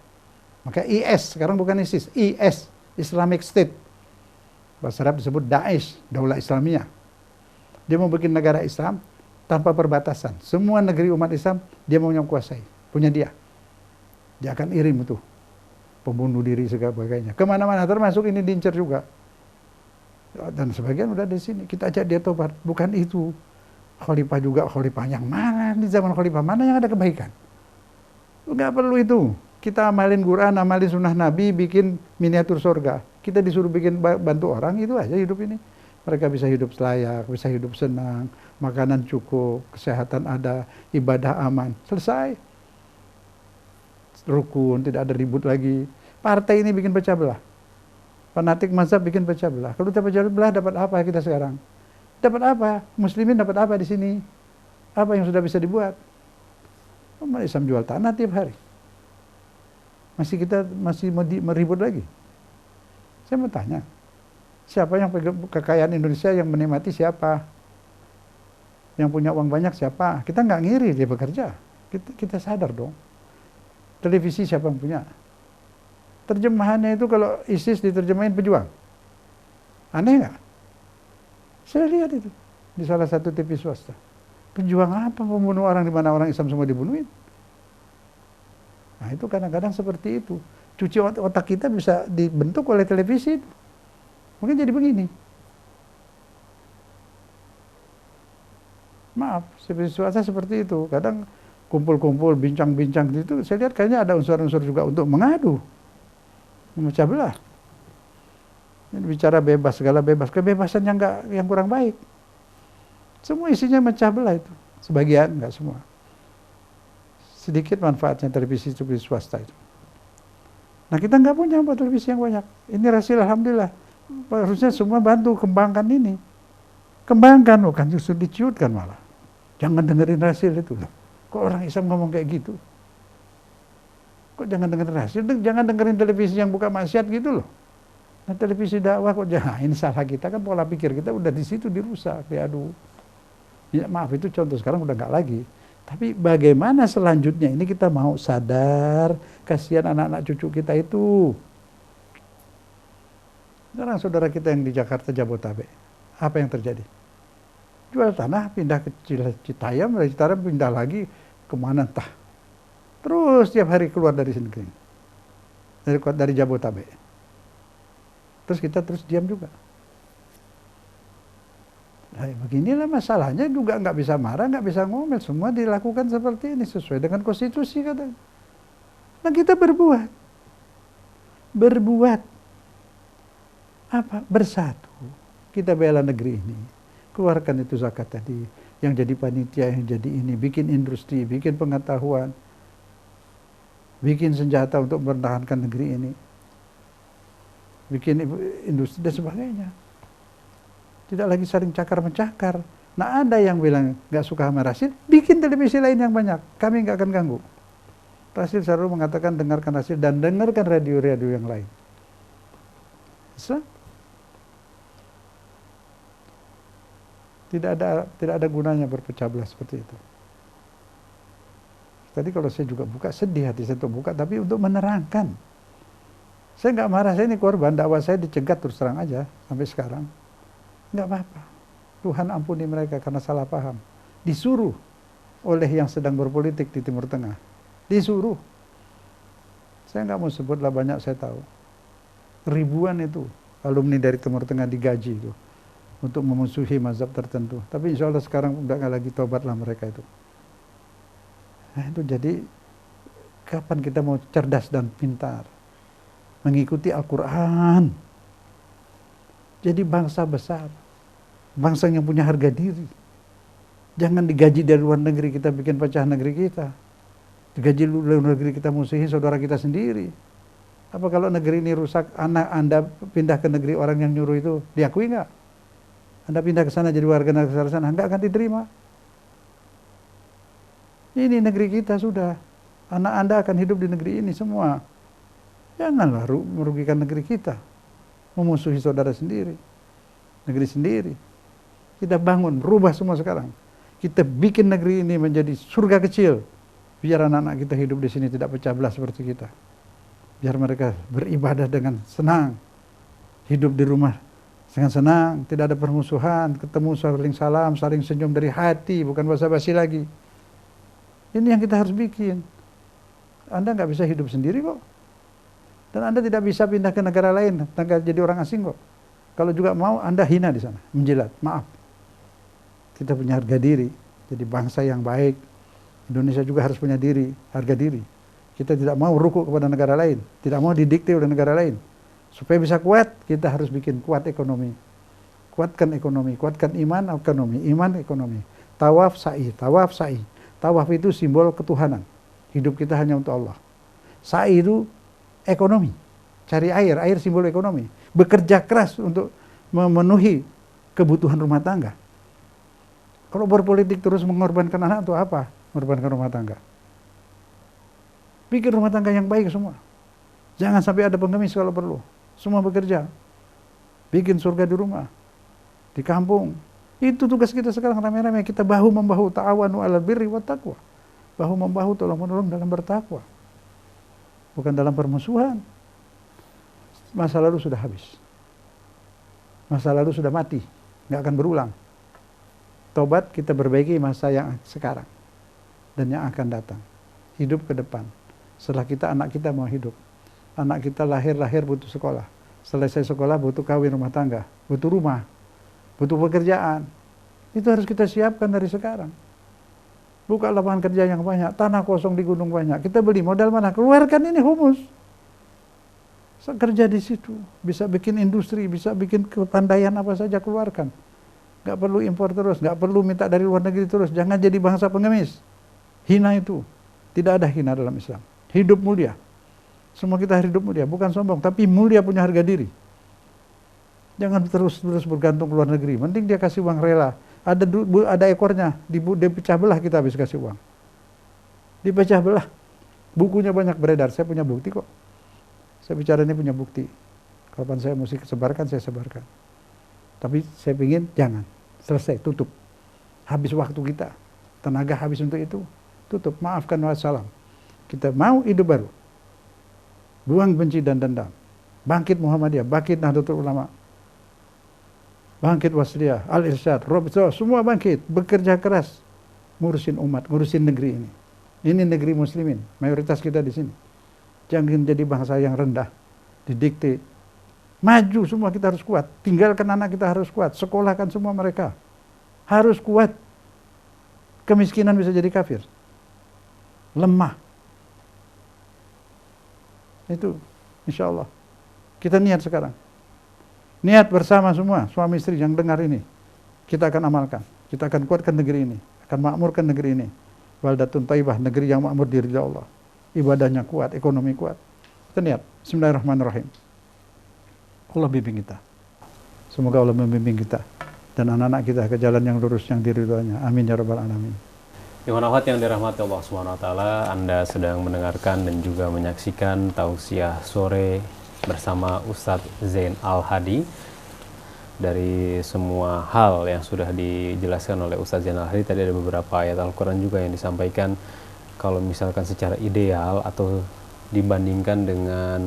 Maka IS sekarang bukan ISIS, IS, Islamic State. Bahasa Arab disebut Daesh, Daulah Islamiyah. Dia mau bikin negara Islam tanpa perbatasan. Semua negeri umat Islam dia mau menguasai, punya dia. Dia akan irim itu pembunuh diri segala sebagainya. Kemana-mana termasuk ini diincar juga. Dan sebagian udah di sini. Kita ajak dia tobat. Bukan itu. Khalifah juga, khalifah yang mana? Di zaman khalifah mana yang ada kebaikan? Enggak perlu itu. Kita amalin Quran, amalin sunnah Nabi, bikin miniatur surga. Kita disuruh bikin bantu orang, itu aja hidup ini. Mereka bisa hidup layak, bisa hidup senang, makanan cukup, kesehatan ada, ibadah aman. Selesai. Rukun, tidak ada ribut lagi. Partai ini bikin pecah belah. Fanatik mazhab bikin pecah belah. Kalau kita pecah belah, dapat apa kita sekarang? Dapat apa? Muslimin dapat apa di sini? Apa yang sudah bisa dibuat? Umat Islam jual tanah tiap hari. Kita masih mau meribut lagi. Saya mau tanya, siapa yang pegang kekayaan Indonesia yang menikmati siapa? Yang punya uang banyak siapa? Kita nggak ngiri dia bekerja. Kita sadar dong. Televisi siapa yang punya? Terjemahannya itu kalau ISIS diterjemahin pejuang. Aneh nggak? Saya lihat itu di salah satu TV swasta. Pejuang apa? Membunuh orang di mana orang Islam semua dibunuhin. Nah itu kadang-kadang seperti itu. Cuci otak kita bisa dibentuk oleh televisi. Mungkin jadi begini. Maaf, seperti swasta seperti itu. Kadang kumpul-kumpul, bincang-bincang itu, saya lihat kayaknya ada unsur-unsur juga untuk mengadu. Memecah belah. Bicara bebas, segala bebas. Kebebasan yang kurang baik. Semua isinya mecah belah itu. Sebagian, enggak semua. Sedikit manfaatnya televisi swasta itu. Nah kita nggak punya televisi yang banyak. Ini hasil alhamdulillah. Harusnya semua bantu kembangkan ini. Kembangkan, bukan justru diciutkan malah. Jangan dengerin hasil itu. Kok orang Islam ngomong kayak gitu? Kok jangan dengerin hasil? Jangan dengerin televisi yang buka maksiat gitu loh. Nah televisi dakwah kok jangan. Ini salah kita kan, pola pikir kita udah di situ dirusak, diadu. Ya maaf itu contoh, sekarang udah nggak lagi. Tapi bagaimana selanjutnya ini kita mau sadar, kasihan anak-anak cucu kita itu. Sekarang saudara kita yang di Jakarta Jabotabek, apa yang terjadi? Jual tanah, pindah ke Citayam, dari Citayam pindah lagi kemana entah. Terus tiap hari keluar dari sini, dari Jabotabek. Terus kita terus diam juga. Nah, beginilah masalahnya, juga nggak bisa marah, nggak bisa ngomel, semua dilakukan seperti ini sesuai dengan konstitusi katanya. Nah kita berbuat apa? Bersatu. Kita bela negeri ini, keluarkan itu zakat tadi, yang jadi panitia, yang jadi ini, bikin industri, bikin pengetahuan, bikin senjata untuk mempertahankan negeri ini, bikin industri dan sebagainya. Tidak lagi saling cakar-mencakar. Nah ada yang bilang nggak suka sama Rasil, bikin televisi lain yang banyak, kami nggak akan ganggu. Rasil selalu mengatakan dengarkan Rasil dan dengarkan radio-radio yang lain. Islam tidak ada gunanya berpecah belah seperti itu. Tadi kalau saya juga buka, sedih hati saya untuk buka, tapi untuk menerangkan. Saya nggak marah, saya ini korban, dakwah saya dicegat terus terang aja sampai sekarang. Nggak apa-apa. Tuhan ampuni mereka karena salah paham. Disuruh oleh yang sedang berpolitik di Timur Tengah. Disuruh. Saya nggak mau sebutlah, banyak saya tahu. Ribuan itu alumni dari Timur Tengah digaji itu untuk memusuhi mazhab tertentu. Tapi insya Allah sekarang udah nggak lagi tobatlah mereka itu. Nah itu jadi kapan kita mau cerdas dan pintar? Mengikuti Al-Quran. Jadi bangsa besar, bangsa yang punya harga diri. Jangan digaji dari luar negeri, kita bikin pecah negeri kita. Digaji dari luar negeri, kita musuhi saudara kita sendiri. Apa kalau negeri ini rusak, anak Anda pindah ke negeri orang yang nyuruh itu, diakui nggak? Anda pindah ke sana jadi warga negara sana, nggak akan diterima. Ini negeri kita sudah, anak Anda akan hidup di negeri ini semua. Janganlah merugikan negeri kita. Memusuhi saudara sendiri, negeri sendiri. Kita bangun, rubah semua sekarang. Kita bikin negeri ini menjadi surga kecil, biar anak-anak kita hidup di sini tidak pecah belah seperti kita. Biar mereka beribadah dengan senang, hidup di rumah dengan senang, tidak ada permusuhan, ketemu saling salam, saling senyum dari hati, bukan basa-basi lagi. Ini yang kita harus bikin. Anda nggak bisa hidup sendiri kok. Dan Anda tidak bisa pindah ke negara lain, jadi orang asing kok. Kalau juga mau, Anda hina di sana, menjilat, maaf. Kita punya harga diri, jadi bangsa yang baik. Indonesia juga harus punya diri, harga diri. Kita tidak mau rukuk kepada negara lain, tidak mau didikte oleh negara lain. Supaya bisa kuat, kita harus bikin kuat ekonomi. Kuatkan ekonomi, kuatkan iman, ekonomi. Tawaf, sa'i. Tawaf itu simbol ketuhanan. Hidup kita hanya untuk Allah. Sa'i itu ekonomi, cari air simbol ekonomi. Bekerja keras untuk memenuhi kebutuhan rumah tangga. Kalau berpolitik terus mengorbankan anak itu apa? Mengorbankan rumah tangga. Bikin rumah tangga yang baik semua. Jangan sampai ada pengemis kalau perlu. Semua bekerja. Bikin surga di rumah, di kampung. Itu tugas kita sekarang, rame-rame. Kita bahu-membahu, ta'awanu 'alal birri wat taqwa. Bahu-membahu, tolong-menolong dalam bertakwa. Bukan dalam permusuhan. Masa lalu sudah habis. Masa lalu sudah mati. Nggak akan berulang. Tobat, kita perbaiki masa yang sekarang. Dan yang akan datang. Hidup ke depan. Setelah kita, anak kita mau hidup. Anak kita lahir butuh sekolah. Selesai sekolah butuh kawin, rumah tangga. Butuh rumah. Butuh pekerjaan. Itu harus kita siapkan dari sekarang. Buka lapangan kerja yang banyak, tanah kosong di gunung banyak. Kita beli modal mana? Keluarkan ini humus. Kerja di situ, bisa bikin industri, bisa bikin kepandaian apa saja, keluarkan. Nggak perlu impor terus, nggak perlu minta dari luar negeri terus. Jangan jadi bangsa pengemis. Hina itu. Tidak ada hina dalam Islam. Hidup mulia. Semua kita hidup mulia, bukan sombong, tapi mulia, punya harga diri. Jangan terus bergantung ke luar negeri. Mending dia kasih uang rela. Ada ekornya, dipecah belah, kita habis kasih uang. Dipecah belah. Bukunya banyak beredar, saya punya bukti kok. Saya bicara ini punya bukti. Kapan saya mesti sebarkan, saya sebarkan. Tapi saya ingin jangan. Selesai, tutup. Habis waktu kita. Tenaga habis untuk itu. tutup, maafkan wassalam. Kita mau hidup baru. Buang benci dan dendam. Bangkit Muhammadiyah, bangkit Nahdlatul Ulama, bangkit Wasliyah, Al-Irsyad, Robiso, semua bangkit, bekerja keras, ngurusin umat, ngurusin negeri ini. Ini negeri muslimin, mayoritas kita di sini. Jangan jadi bangsa yang rendah, didikte. Maju semua, kita harus kuat. Tinggalkan anak kita harus kuat, sekolahkan semua mereka. Harus kuat. Kemiskinan bisa jadi kafir. Lemah. Itu, insya Allah. Kita niat sekarang. Niat bersama semua, suami istri yang dengar ini. Kita akan amalkan. Kita akan kuatkan negeri ini. Akan makmurkan negeri ini. Baldatun Thayyibah, negeri yang makmur di ridha Allah. Ibadahnya kuat, ekonomi kuat. Kita niat. Bismillahirrahmanirrahim. Allah bimbing kita. Semoga Allah membimbing kita. Dan anak-anak kita ke jalan yang lurus, yang diridhonya. Amin ya rabbal alamin. Ikhwan akhwat yang dirahmati Allah Subhanahu wa taala, Anda sedang mendengarkan dan juga menyaksikan Tausiah Sore bersama Ustadz Zain Al-Hadi. Dari semua hal yang sudah dijelaskan oleh Ustadz Zain Al-Hadi, tadi ada beberapa ayat Al-Qur'an juga yang disampaikan. Kalau misalkan secara ideal atau dibandingkan dengan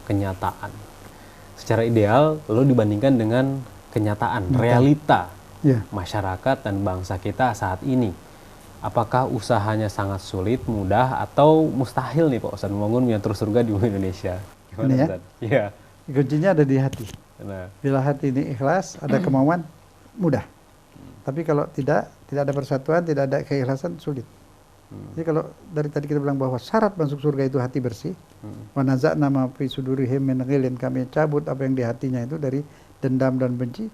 kenyataan. Secara ideal lalu dibandingkan dengan kenyataan, realita masyarakat dan bangsa kita saat ini. Apakah usahanya sangat sulit, mudah, atau mustahil nih Pak Ustadz membangun miniatur surga di bumi Indonesia? Gimana ini Ustadz? Ya. Kuncinya ada di hati. Nah. Bila hati ini ikhlas, ada kemauan, mudah. Tapi kalau tidak ada persatuan, tidak ada keikhlasan, sulit. Jadi kalau dari tadi kita bilang bahwa syarat masuk surga itu hati bersih. Wa naza'na ma fi sudurihim min ghillin, kami cabut apa yang di hatinya itu dari dendam dan benci,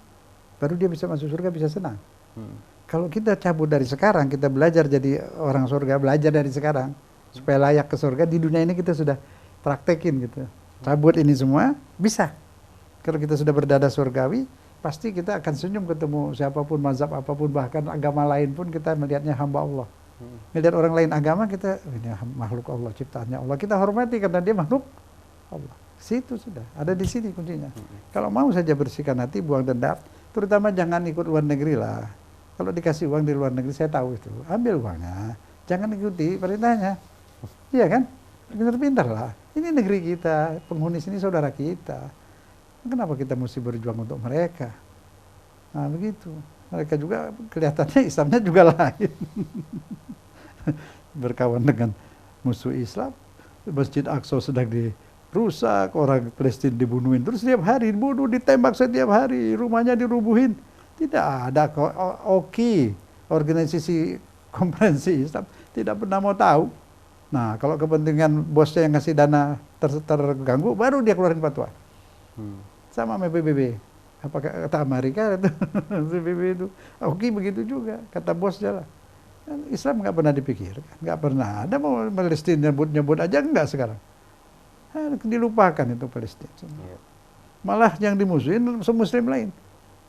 baru dia bisa masuk surga, bisa senang. Kalau kita cabut dari sekarang, kita belajar jadi orang surga, belajar dari sekarang supaya layak ke surga, di dunia ini kita sudah praktekin gitu. Cabut ini semua bisa. Kalau kita sudah berdada surgawi, pasti kita akan senyum ketemu siapapun, mazhab apapun, bahkan agama lain pun kita melihatnya hamba Allah. Melihat orang lain agama, kita ini makhluk Allah, ciptaannya Allah, kita hormati karena dia makhluk Allah. Situ sudah, ada di sini kuncinya. Kalau mau saja bersihkan hati, buang dendam, terutama jangan ikut luar negeri lah. Kalau dikasih uang di luar negeri, saya tahu itu, ambil uangnya, jangan ikuti perintahnya. Iya kan? Pintar-pintar lah. Ini negeri kita, penghuni sini saudara kita. Kenapa kita mesti berjuang untuk mereka? Nah begitu. Mereka juga kelihatannya Islamnya juga lain. Berkawan dengan musuh Islam. Masjid Aqsa sedang dirusak, orang Palestina dibunuhin. Terus setiap hari dibunuh, ditembak setiap hari, rumahnya dirubuhin. Tidak ada OKI, organisasi konferensi Islam, tidak pernah mau tahu. Nah, kalau kepentingan bosnya yang ngasih dana terganggu, baru dia keluarin fatwa. Sama PBB. Apakah kata Amerika itu PBB itu? OKI begitu juga, kata bosnya lah. Islam nggak pernah dipikirkan, nggak pernah ada mau Palestina nyebut aja enggak sekarang. Dilupakan itu Palestina. Malah yang dimusuhin semuslim lain.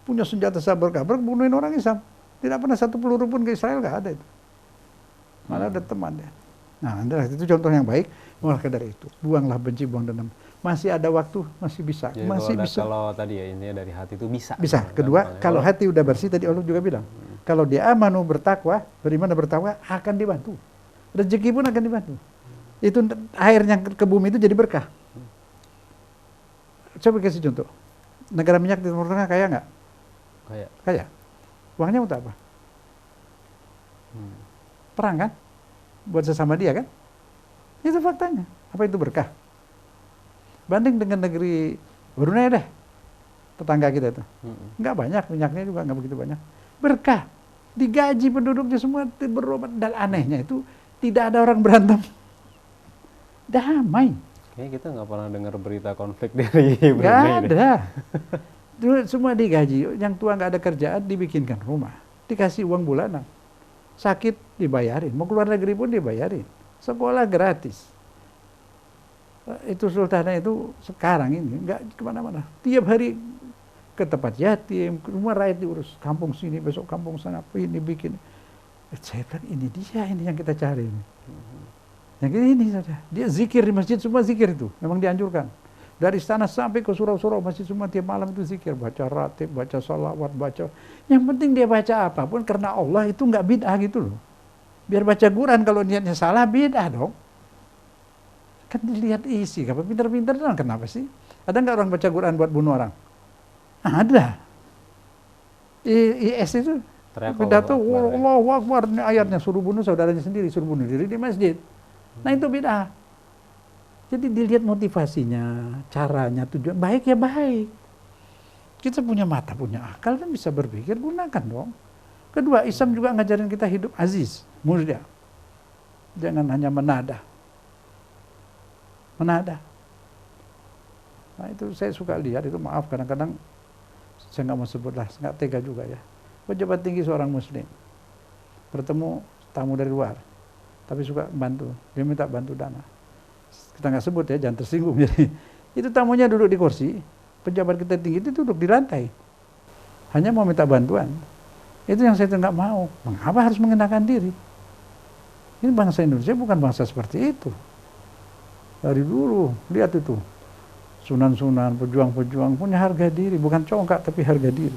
Punya senjata sabar-kabar, bunuhin orang Islam. Tidak pernah satu peluru pun ke Israel, nggak ada itu. Malah ada teman ya. Nah, itu contoh yang baik. Maka dari itu, buanglah benci, buang dendam. Masih ada waktu, masih bisa. Jadi masih bisa. Kalau tadi ya intinya dari hati itu bisa. Bisa. Kedua, kalau hati udah bersih, tadi Allah juga bilang, kalau dia amanu bertakwa, beriman dan bertakwa akan dibantu. Rezeki pun akan dibantu. Itu air yang ke bumi itu jadi berkah. Coba kasih contoh. Negara minyak di Timur Tengah kaya nggak? Kaya. Kaya. Uangnya untuk apa? Perang kan? Buat sesama dia kan? Itu faktanya. Apa itu berkah? Banding dengan negeri Brunei deh, tetangga kita itu. Nggak banyak, minyaknya juga nggak begitu banyak. Berkah. Digaji penduduknya semua berobat. Dan anehnya itu tidak ada orang berantem. Damai. Kayaknya kita nggak pernah dengar berita konflik dari Brunei. Nggak ada. Semua digaji. Yang tua nggak ada kerjaan, dibikinkan rumah. Dikasih uang bulanan. Sakit dibayarin. Mau keluar negeri pun dibayarin. Sekolah gratis. Itu sultannya itu sekarang ini nggak kemana-mana. Tiap hari ke tempat yatim, ke rumah rakyat diurus. Kampung sini, besok kampung sana, ini bikin. Saya bilang ini dia ini yang kita cari. Yang ini saja. Dia zikir di masjid, semua zikir itu. Memang dianjurkan. Dari istana sampai ke surau-surau masjid semua tiap malam itu zikir. Baca ratib, baca salawat, baca. Yang penting dia baca apapun karena Allah itu nggak bid'ah gitu loh. Biar baca Quran kalau niatnya salah beda dong. Kan dilihat isi, apa pinter-pinter dong, kenapa sih? Ada nggak orang baca Quran buat bunuh orang? Ada. IS itu pidato Allahu Akbar, ini ayatnya suruh bunuh saudaranya sendiri, suruh bunuh diri di masjid. Nah itu beda. Jadi dilihat motivasinya, caranya, tujuan baik ya baik. Kita punya mata, punya akal kan bisa berpikir, gunakan dong. Kedua, Islam juga ngajarin kita hidup aziz, mulia. Jangan hanya menada. Menada. Nah itu saya suka lihat, itu maaf kadang-kadang saya nggak mau sebutlah, nggak tega juga ya. Pejabat tinggi seorang muslim bertemu tamu dari luar, tapi suka bantu, dia minta bantu dana. Kita nggak sebut ya, jangan tersinggung. Jadi itu tamunya duduk di kursi, pejabat kita tinggi itu duduk di lantai, hanya mau minta bantuan. Itu yang saya nggak mau. Mengapa harus mengenakan diri? Ini bangsa Indonesia bukan bangsa seperti itu. Dari dulu lihat itu. Sunan-sunan, pejuang-pejuang punya harga diri, bukan congkak tapi harga diri.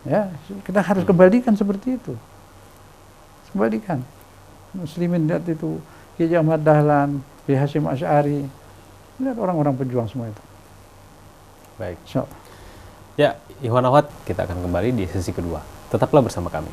Ya, kita harus kembalikan seperti itu. Kembalikan. Muslimin lihat itu, Kiai Ahmad Dahlan, Kiai Hasyim Asy'ari, lihat orang-orang pejuang semua itu. Baik. Insyaallah. Ya, Ikhwan Akhwat, kita akan kembali di sesi kedua. Tetaplah bersama kami.